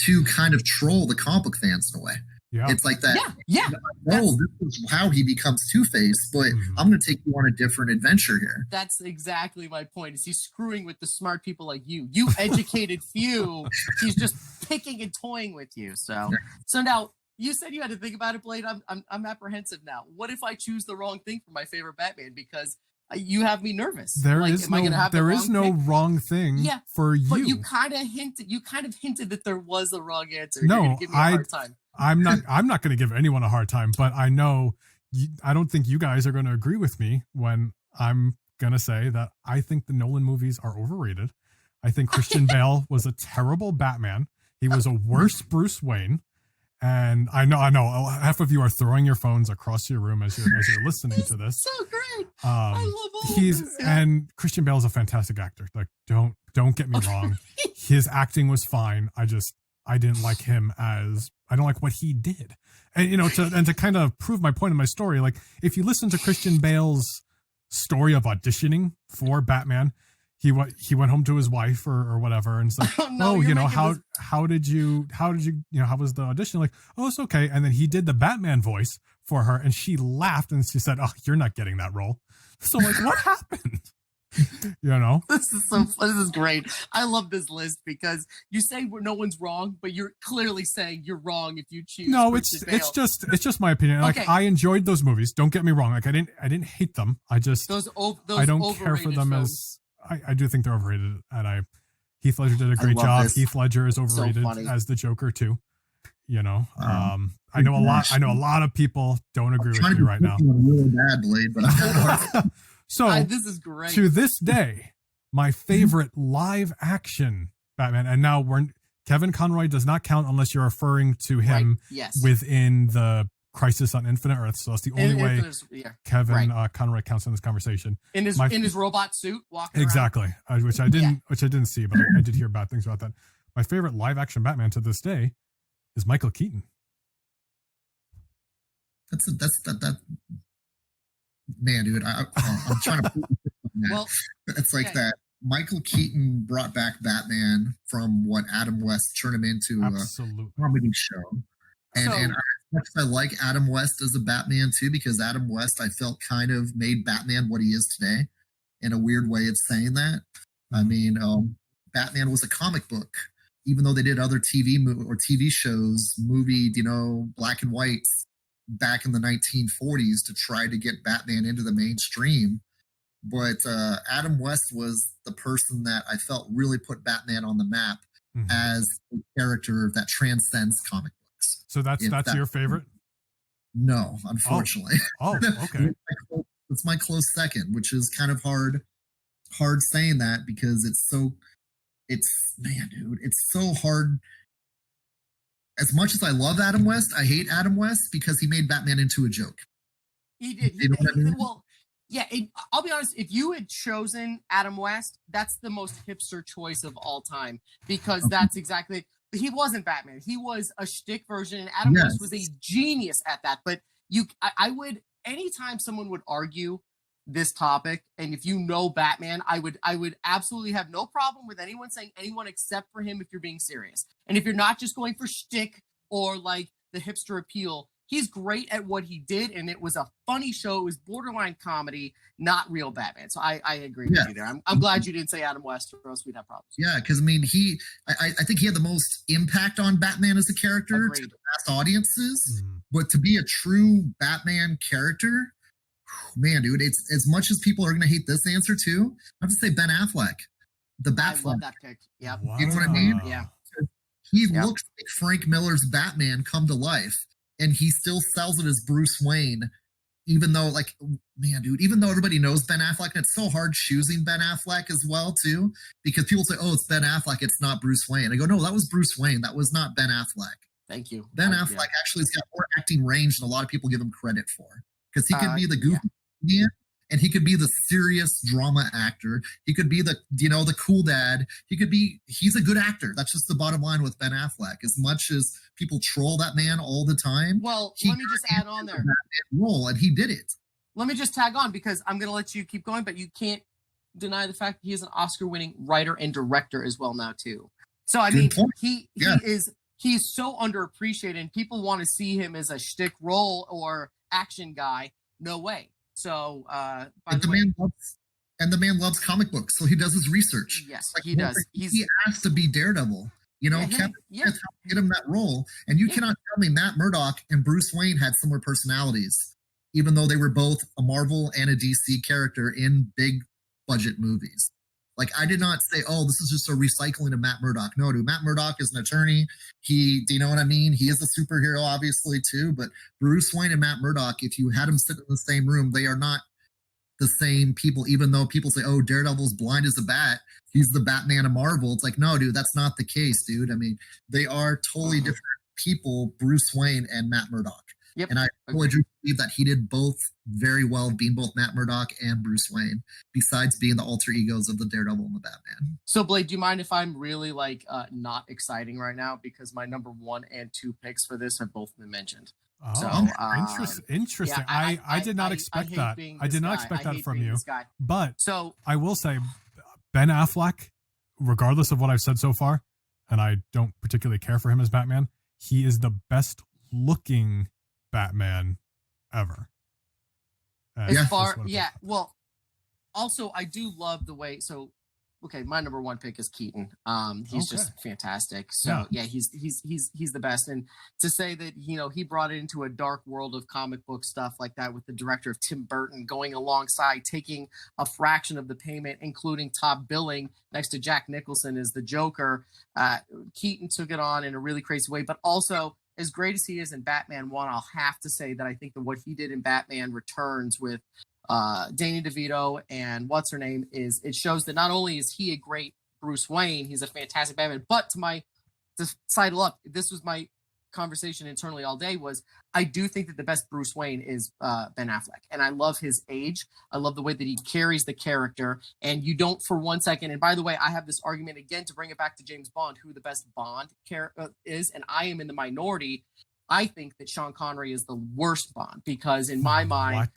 To kind of troll the comic book fans in a way. Yeah, it's like that. Yeah. Oh, this is how he becomes Two-Face, but I'm going to take you on a different adventure here. That's exactly my point. Is he's screwing with the smart people like you educated few. He's just picking and toying with you. So now. You said you had to think about it, Blade. I'm apprehensive now. What if I choose the wrong thing for my favorite Batman? Because you have me nervous. There is no wrong thing for you. But you kind of hinted that there was a wrong answer. No, you're gonna give me a hard time. I'm not going to give anyone a hard time. But I know I don't think you guys are going to agree with me when I'm going to say that I think the Nolan movies are overrated. I think Christian Bale was a terrible Batman. He was a worse Bruce Wayne. And I know half of you are throwing your phones across your room as you're listening to this. So great. I love all this. Yeah. And Christian Bale is a fantastic actor. Like don't get me wrong. His acting was fine. I didn't like him I don't like what he did. And to kind of prove my point in my story, like if you listen to Christian Bale's story of auditioning for Batman, he went home to his wife or whatever, and it's like, how did you how was the audition? Like, oh, it's okay. And then he did the Batman voice for her, and she laughed and she said, oh, you're not getting that role. So like, what happened? This is great. I love this list because you say no one's wrong, but you're clearly saying you're wrong if you choose. No, it's just my opinion. Like I enjoyed those movies. Don't get me wrong. Like I didn't hate them. I just I don't care for them films. I do think they're overrated, and Heath Ledger did a great job. This. Heath Ledger is overrated as the Joker too. I know a lot of people don't agree with me right now. Really bad, Blade, but so this is great. To this day, my favorite live action Batman, and now Kevin Conroy does not count unless you're referring to him within the Crisis on Infinite Earths. So that's the only way Kevin Conroy counts in this conversation. In his robot suit, walking exactly, which I didn't see, but I did hear bad things about that. My favorite live action Batman to this day is Michael Keaton. That man, dude. I'm trying to. Well, it's like that. Michael Keaton brought back Batman from what Adam West turned him into a comedy show. And as much as I like Adam West as a Batman too, because Adam West I felt kind of made Batman what he is today, in a weird way of saying that. I mean, Batman was a comic book, even though they did other TV shows, black and whites back in the 1940s to try to get Batman into the mainstream. But Adam West was the person that I felt really put Batman on the map as a character that transcends comic books. So that's your favorite? No, unfortunately. Oh okay. It's my close second, which is kind of hard saying that because it's so man, dude, it's so hard. As much as I love Adam West, I hate Adam West because he made Batman into a joke. He did. You know what I mean? Well, yeah. I'll be honest. If you had chosen Adam West, that's the most hipster choice of all time because that's exactly. He wasn't Batman. He was a shtick version, and Adam West was a genius at that. But I would, anytime someone would argue this topic, and if you know Batman, I would absolutely have no problem with anyone saying anyone except for him if you're being serious. And if you're not just going for shtick or like the hipster appeal, he's great at what he did, and it was a funny show. It was borderline comedy, not real Batman. So I agree with you there. I'm glad you didn't say Adam West, or else we'd have problems. Yeah, because I mean, I think he had the most impact on Batman as a character to the mass audiences. But to be a true Batman character, man, dude, it's as much as people are going to hate this answer too. I have to say Ben Affleck, the Batfleck. I love that pick. Yeah, wow. You know what I mean? Yeah, he looks like Frank Miller's Batman come to life, and he still sells it as Bruce Wayne, even though, like, man, dude, even though everybody knows Ben Affleck, and it's so hard choosing Ben Affleck as well too, because people say, "Oh, it's Ben Affleck, it's not Bruce Wayne." I go, "No, that was Bruce Wayne. That was not Ben Affleck." Thank you. Ben Affleck actually has got more acting range than a lot of people give him credit for, because he could be the goofy comedian, and he could be the serious drama actor. He could be the cool dad. He's a good actor. That's just the bottom line with Ben Affleck. As much as people troll that man all the time, well, let me just add on there. Role, and he did it. Let me just tag on because I'm going to let you keep going, but you can't deny the fact that he is an Oscar-winning writer and director as well now too. So I mean, he's so underappreciated, and people want to see him as a shtick role or action guy. No way. So, the man loves comic books, so he does his research. Yes, he does. He asked to be Daredevil. Kevin Smith helped get him that role, and you cannot tell me Matt Murdock and Bruce Wayne had similar personalities, even though they were both a Marvel and a DC character in big budget movies. Like, I did not say, "Oh, this is just a recycling of Matt Murdock." No, dude, Matt Murdock is an attorney. Do you know what I mean? He is a superhero, obviously, too. But Bruce Wayne and Matt Murdock, if you had them sit in the same room, they are not the same people, even though people say, "Oh, Daredevil's blind as a bat. He's the Batman of Marvel." It's like, no, dude, that's not the case, dude. I mean, they are totally different people, Bruce Wayne and Matt Murdock. Yep. And I totally do believe that he did both very well, being both Matt Murdock and Bruce Wayne, besides being the alter egos of the Daredevil and the Batman. So, Blade, do you mind if I'm really not exciting right now? Because my number 1 and 2 picks for this have both been mentioned. Oh, so, interesting. Yeah, I did not expect that. I did not expect that from you. But so I will say, Ben Affleck, regardless of what I've said so far, and I don't particularly care for him as Batman, he is the best looking Batman ever. Well, also I do love the way. So, okay, my number 1 pick is Keaton. He's just fantastic. So he's the best. And to say that he brought it into a dark world of comic book stuff like that with the director of Tim Burton going alongside, taking a fraction of the payment, including top billing next to Jack Nicholson as the Joker. Keaton took it on in a really crazy way, but also, as great as he is in Batman 1, I'll have to say that I think that what he did in Batman Returns with Danny DeVito and what's her name it shows that not only is he a great Bruce Wayne, he's a fantastic Batman, but to sidle up, this was my conversation internally all day, was I do think that the best Bruce Wayne is Ben Affleck, and I love his age. I love the way that he carries the character, and you don't for one second. And by the way, I have this argument again to bring it back to James Bond, who the best Bond is, and I am in the minority. I think that Sean Connery is the worst Bond because in my mind,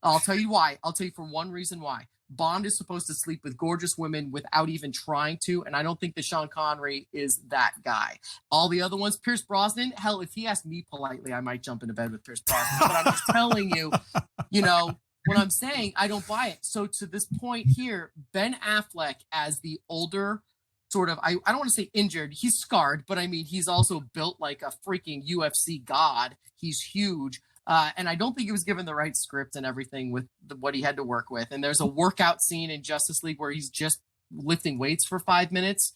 I'll tell you why. I'll tell you for one reason why. Bond is supposed to sleep with gorgeous women without even trying to, and I don't think that Sean Connery is that guy. All the other ones, Pierce Brosnan, hell, if he asked me politely, I might jump into bed with Pierce Brosnan. But I'm just telling you, what I'm saying, I don't buy it. So to this point here, Ben Affleck as the older sort of, I don't want to say injured, he's scarred, but I mean, he's also built like a freaking UFC god. He's huge. And I don't think he was given the right script and everything with what he had to work with. And there's a workout scene in Justice League where he's just lifting weights for 5 minutes.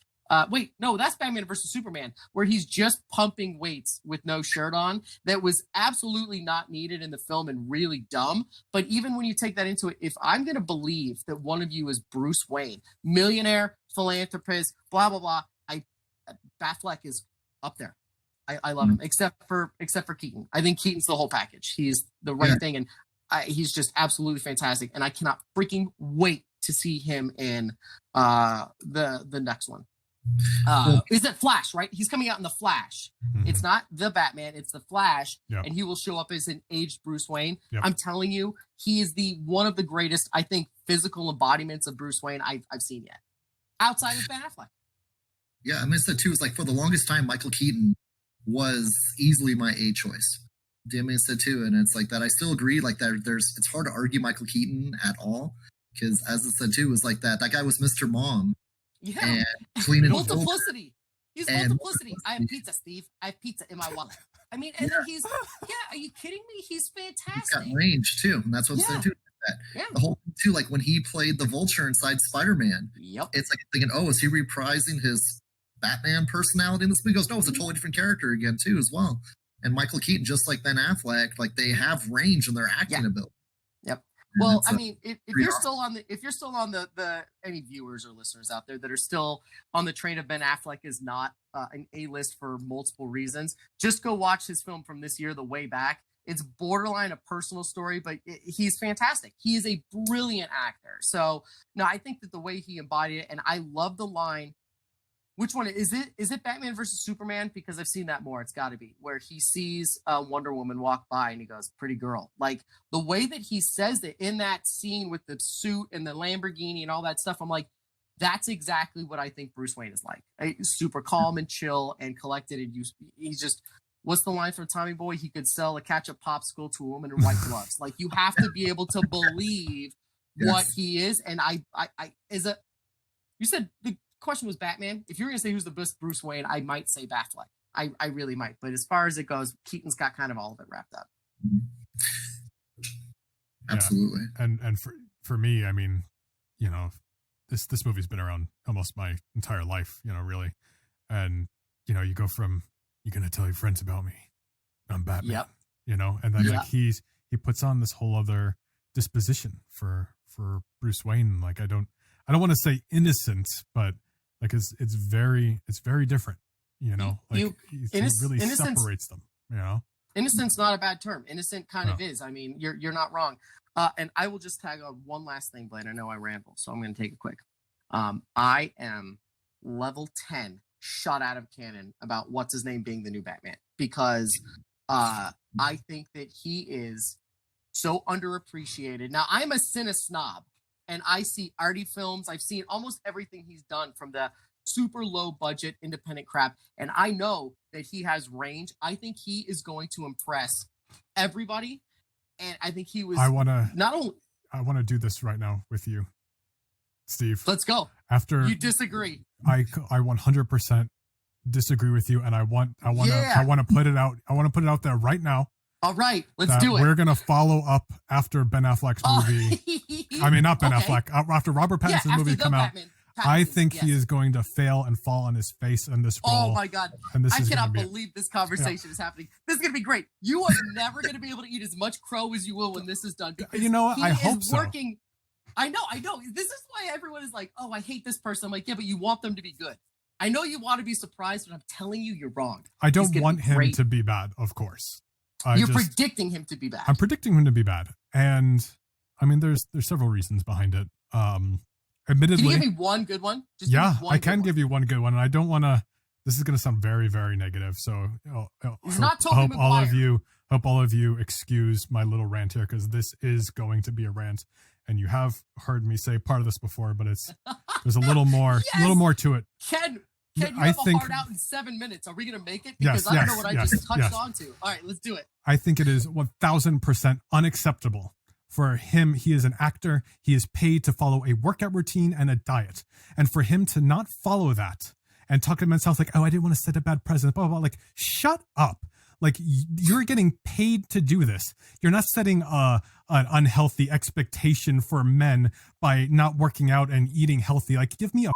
Wait, no, that's Batman versus Superman, where he's just pumping weights with no shirt on. That was absolutely not needed in the film and really dumb. But even when you take that into it, if I'm going to believe that one of you is Bruce Wayne, millionaire, philanthropist, blah blah blah, Batfleck is up there. I love him, except for Keaton. I think Keaton's the whole package. He's the right thing, and he's just absolutely fantastic. And I cannot freaking wait to see him in the next one. Is it Flash, right? He's coming out in the Flash. It's not the Batman, it's the Flash, and he will show up as an aged Bruce Wayne. I'm telling you, he is one of the greatest, I think, physical embodiments of Bruce Wayne I've seen yet, outside of Ben Affleck. Yeah, I mean, that too is like for the longest time, Michael Keaton was easily my A choice. Damien said too, and it's like that. I still agree, like that. It's hard to argue Michael Keaton at all because, as I said too, was like that. That guy was Mr. Mom. Yeah, and cleaning multiplicity. He's multiplicity. I have pizza, Steve. I have pizza in my wallet. I mean, and then he's are you kidding me? He's fantastic. He's got range too, and that's what I'm saying too. The whole thing too, like when he played the Vulture inside Spider-Man. It's like thinking, oh, is he reprising his Batman personality in this movie? He goes, no, it's a totally different character again too, as well. And Michael Keaton, just like Ben Affleck, like they have range in their acting ability. Well, I mean, if you're still on the any viewers or listeners out there that are still on the train of Ben Affleck is not an A-list for multiple reasons, just go watch his film from this year, The Way Back. It's borderline a personal story, but he's fantastic. He is a brilliant actor. So, no, I think that the way he embodied it, and I love the line. Which one is it? Is it Batman versus Superman? Because I've seen that more. It's got to be where he sees Wonder Woman walk by and he goes, "Pretty girl." Like the way that he says it in that scene with the suit and the Lamborghini and all that stuff. I'm like, that's exactly what I think Bruce Wayne is like. Super calm and chill and collected. And he's just, what's the line from Tommy Boy? He could sell a ketchup popsicle to a woman in white gloves. Like you have to be able to believe what he is. And you said the question was Batman. If you're going to say who's the best Bruce Wayne, I might say Batfleck. I really might. But as far as it goes, Keaton's got kind of all of it wrapped up. Absolutely. And for me, I mean, you know, this movie's been around almost my entire life, you know, really. And, you know, you go from, you're going to tell your friends about me. I'm Batman. You know, and then like he puts on this whole other disposition for Bruce Wayne. Like I don't want to say innocent, but like it's very different, you know. Like he really separates them, you know. Innocent's not a bad term. Innocent kind of is. I mean, you're not wrong. And I will just tag on one last thing, Blaine. I know I ramble, so I'm going to take it quick. I am level 10 shot out of cannon about what's his name being the new Batman because I think that he is so underappreciated. Now, I'm a cine snob. And I see arty films. I've seen almost everything he's done from the super low budget independent crap. And I know that he has range. I think he is going to impress everybody. And I think he was I want to do this right now with you, Steve. Let's go. After you disagree. I 100% disagree with you. And I want to put it out. I want to put it out there right now. All right, let's do it. We're going to follow up after Ben Affleck's movie. I mean, not Ben Affleck. After Robert Pattinson's movie come out, I think he is going to fail and fall on his face in this role. Oh, my God. And I cannot believe this conversation is happening. This is going to be great. You are never going to be able to eat as much crow as you will when this is done. You know what? I hope so. I know. This is why everyone is like, oh, I hate this person. I'm like, yeah, but you want them to be good. I know you want to be surprised, but I'm telling you, you're wrong. I don't want him to be bad, of course. You're predicting him to be bad. I'm predicting him to be bad. And I mean, there's several reasons behind it. Admittedly, can you give me one good one? I can give you one good one. And I don't want to, this is going to sound very, very negative. So hope all of you excuse my little rant here, because this is going to be a rant. And you have heard me say part of this before, but there's a little more, to it. Ken, you have a heart out in 7 minutes. Are we going to make it? Because I don't know what I just touched on to. All right, let's do it. I think it is 1000% unacceptable for him. He is an actor. He is paid to follow a workout routine and a diet. And for him to not follow that and talk to himself like, oh, I didn't want to set a bad precedent, blah, blah, blah. Like, shut up. Like, you're getting paid to do this. You're not setting an unhealthy expectation for men by not working out and eating healthy. Like, give me a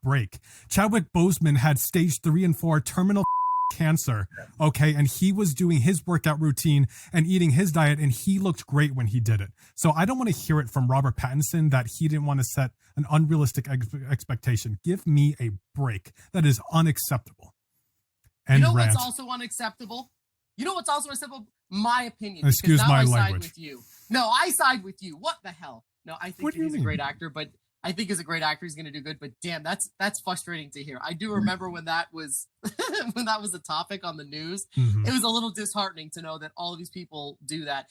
break. Chadwick Boseman had stage 3 and 4 terminal cancer, okay, and he was doing his workout routine and eating his diet, and he looked great when he did it. So I don't want to hear it from Robert Pattinson that he didn't want to set an unrealistic expectation. Give me a break. That is unacceptable. And what's also unacceptable? You know what's also unacceptable? My opinion. Excuse my language. Side with you. No, I side with you. What the hell? No, I think he's a great actor, but I think as a great actor, he's going to do good. But damn, that's frustrating to hear. I do remember when that was when that was a topic on the news. Mm-hmm. It was a little disheartening to know that all of these people do that.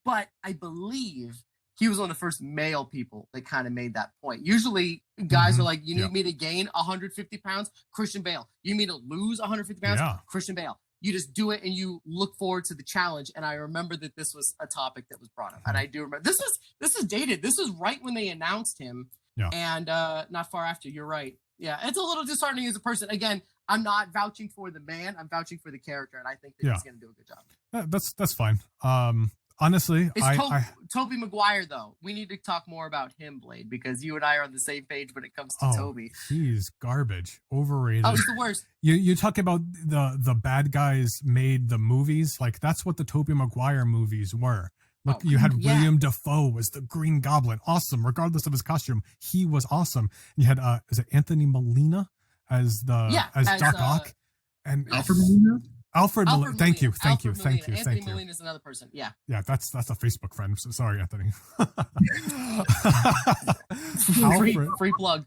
But I believe he was one of the first male people that kind of made that point. Usually, guys are like, "You need me to gain 150 pounds, Christian Bale. You need me to lose 150 pounds, Christian Bale." You just do it and you look forward to the challenge. And I remember that this was a topic that was brought up. And I do remember this is dated. This was right when they announced him. Yeah. And not far after. You're right. Yeah. It's a little disheartening as a person. Again, I'm not vouching for the man. I'm vouching for the character. And I think that he's going to do a good job. That's fine. Honestly, Tobey Maguire, though. We need to talk more about him, Blade, because you and I are on the same page when it comes to Toby. He's garbage. Overrated. Oh, he's the worst. You talk about the bad guys made the movies. Like, that's what the Tobey Maguire movies were. Look, you had William Dafoe was the Green Goblin. Awesome. Regardless of his costume, he was awesome. You had, is it Anthony Molina as Doc Ock? And Alfred Molina? Alfred Molina. Thank you. Anthony Molina is another person. Yeah. Yeah, that's a Facebook friend. So sorry, Anthony. free plug.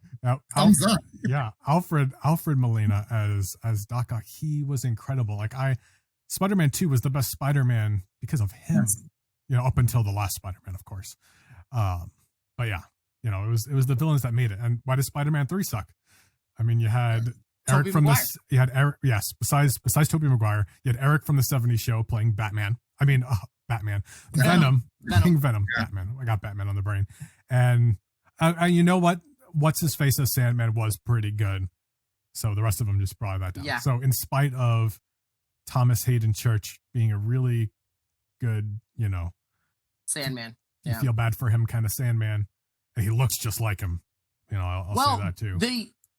Thumbs up. Yeah, Alfred Molina as Doc Ock. He was incredible. Like Spider-Man 2 was the best Spider-Man because of him. Yes. Up until the last Spider-Man, of course. But yeah, it was the villains that made it. And why does Spider-Man 3 suck? I mean, you had Eric from this. You had Eric. Yes. Besides Tobey Maguire, you had Eric from the '70s show playing Batman. I mean, Batman. Venom. Playing Venom. Yeah. Batman. I got Batman on the brain. And you know what? What's his face as Sandman was pretty good. So the rest of them just brought that down. Yeah. So in spite of Thomas Hayden Church being a really good, Sandman. You feel bad for him, kind of Sandman, and he looks just like him. I'll say that too.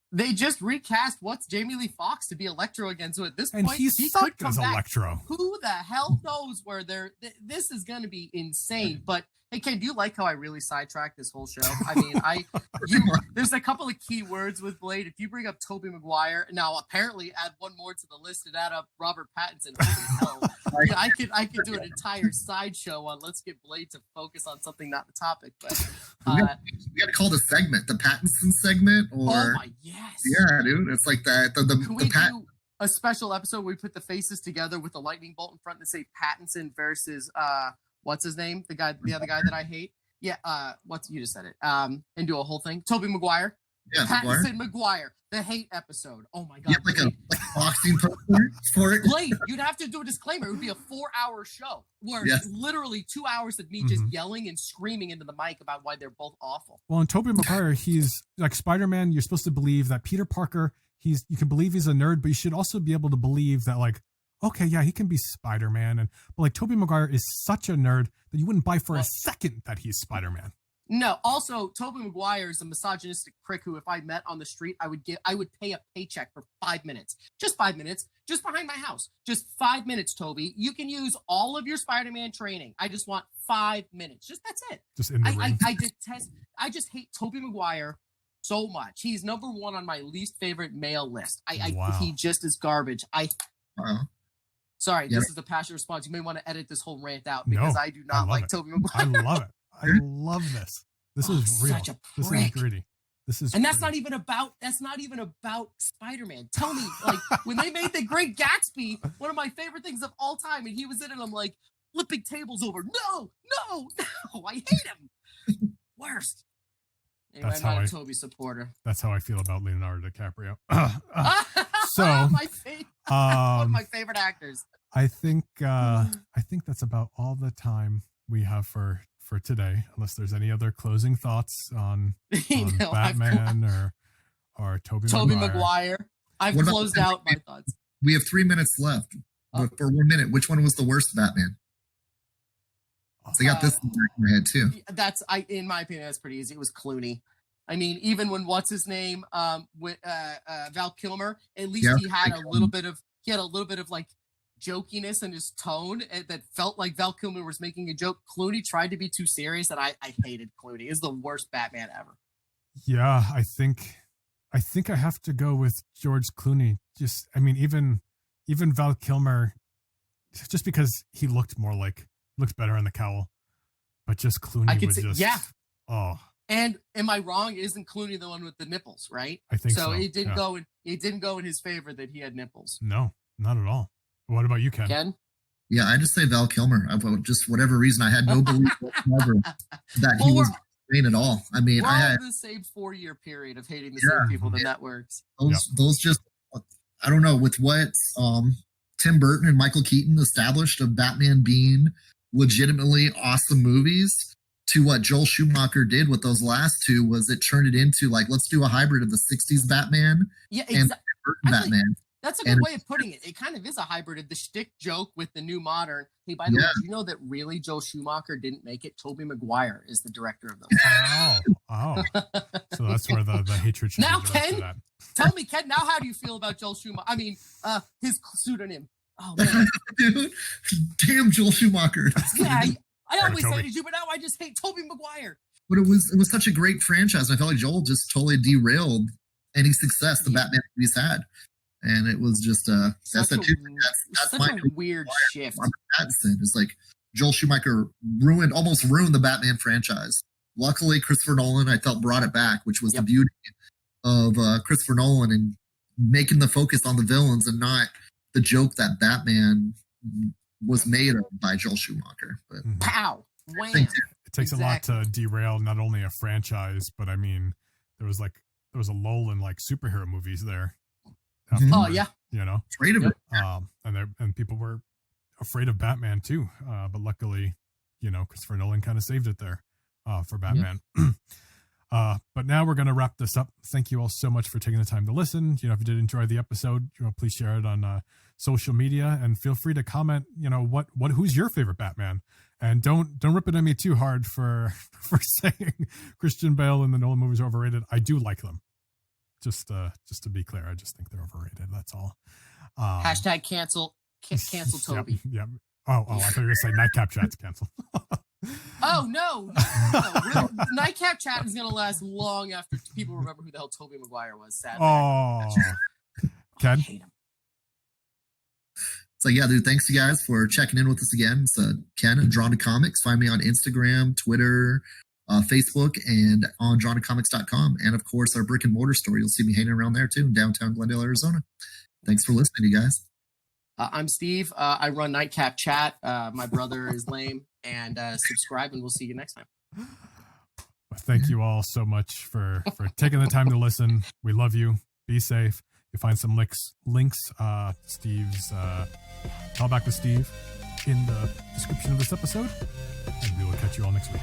They just recast Jamie Lee Fox to be Electro again. So at this point, he could come back. Electro. Who the hell knows where this is going to be insane. But hey, Ken, do you like how I really sidetracked this whole show? I mean, there's a couple of key words with Blade. If you bring up Tobey Maguire, now apparently add one more to the list and add up Robert Pattinson. Holy hell. I could do an entire sideshow on let's get Blade to focus on something not the topic. But we got to call the segment the Pattinson segment, or oh my yes, yeah, dude, it's like that. Can we do a special episode where we put the faces together with a lightning bolt in front to say Pattinson versus what's his name, the other guy that I hate? Yeah, you just said it. And do a whole thing. Tobey Maguire. Yeah, Pattinson Maguire, the hate episode. Oh my god! Like a boxing poster for it. Blade, you'd have to do a disclaimer. It would be a 4-hour show where it's literally 2 hours of me just yelling and screaming into the mic about why they're both awful. Well, in Tobey Maguire, he's like Spider-Man. You're supposed to believe that Peter Parker. You can believe he's a nerd, but you should also be able to believe that, like, okay, yeah, he can be Spider-Man, but like Tobey Maguire is such a nerd that you wouldn't buy for a second that he's Spider-Man. No, also Tobey Maguire is a misogynistic prick who, if I met on the street, I would pay a paycheck for 5 minutes. Just 5 minutes, just behind my house. Just 5 minutes, Toby. You can use all of your Spider-Man training. I just want 5 minutes. That's it. Just in the ring. I just hate Tobey Maguire so much. He's number one on my least favorite male list. He just is garbage. Sorry, this is the passionate response. You may want to edit this whole rant out because I do not like Tobey Maguire. I love it. I love this. This is real. Such a this prick. is gritty. That's not even about Spider-Man. Tell me, like, when they made The Great Gatsby, one of my favorite things of all time, and he was in it, I'm like flipping tables over. No, I hate him. Worst. Anyway, I'm not a Toby supporter. That's how I feel about Leonardo DiCaprio. So one of my favorite actors. I think that's about all the time we have for today, unless there's any other closing thoughts on Batman or Tobey Maguire. I've closed out my thoughts. We have 3 minutes left. For 1 minute, which one was the worst Batman? So I got this in the back of my head too. In my opinion, that's pretty easy. It was Clooney. I mean, even when what's his name with Val Kilmer, at least he had a little bit of like jokiness in his tone that felt like Val Kilmer was making a joke. Clooney tried to be too serious, and I hated Clooney. He's the worst Batman ever. Yeah, I think I have to go with George Clooney. Just, I mean, even Val Kilmer, just because he looked better in the cowl, but just Clooney was just, yeah. Oh. And am I wrong? Isn't Clooney the one with the nipples, right? I think so. So it didn't go in his favor that he had nipples. No, not at all. What about you, Ken? Ken? Yeah, I just say Val Kilmer. Just whatever reason, I had no belief whatsoever that he was insane at all. I mean, we're I had the same 4-year period of hating the same people that networks. Those just, I don't know, with what Tim Burton and Michael Keaton established of Batman being legitimately awesome movies, to what Joel Schumacher did with those last two was it turned it into like, let's do a hybrid of the 60s Batman and Burton Batman. That's a good way of putting it. It kind of is a hybrid of the shtick joke with the new modern. Hey, by the way, do you know that really Joel Schumacher didn't make it? Tobey Maguire is the director of those. Oh. So that's where the hatred should now, be Ken, that. Tell me, Ken, now how do you feel about Joel Schumacher? I mean, his pseudonym. Oh, man. Dude, damn Joel Schumacher. Yeah, I always hated you, but now I just hate Tobey Maguire. But it was such a great franchise. I felt like Joel just totally derailed any success the Batman movies had. And it was just that's such a weird shift. It's like Joel Schumacher almost ruined the Batman franchise. Luckily, Christopher Nolan, I felt, brought it back, which was the beauty of Christopher Nolan and making the focus on the villains and not the joke that Batman was made of by Joel Schumacher. But pow, wham. It takes a lot to derail not only a franchise, but I mean, there was a lull in like superhero movies there. Oh yeah, you know, afraid of it. And people were afraid of Batman too. But luckily, you know, Christopher Nolan kind of saved it there for Batman. But now we're going to wrap this up. Thank you all so much for taking the time to listen. You know, if you did enjoy the episode, you know, please share it on social media and feel free to comment, you know, who's your favorite Batman, and don't rip it at me too hard for saying Christian Bale and the Nolan movies are overrated. I do like them. Just to be clear, I just think they're overrated. That's all. Hashtag cancel Toby. Yeah. Oh, I thought you were going to say Nightcap chat's canceled. Oh, no. Nightcap chat is going to last long after people remember who the hell Tobey Maguire was, sadly. Oh. Ken? I hate him. So, yeah, dude, thanks you guys for checking in with us again. It's Ken at Drawn to Comics. Find me on Instagram, Twitter, Facebook, and on drawntocomics.com. And, of course, our brick and mortar store. You'll see me hanging around there, too, in downtown Glendale, Arizona. Thanks for listening, you guys. I'm Steve. I run Nightcap Chat. My brother is lame. And subscribe, and we'll see you next time. Thank you all so much for taking the time to listen. We love you. Be safe. You'll find some links, Steve's Callback with Steve in the description of this episode. And we will catch you all next week.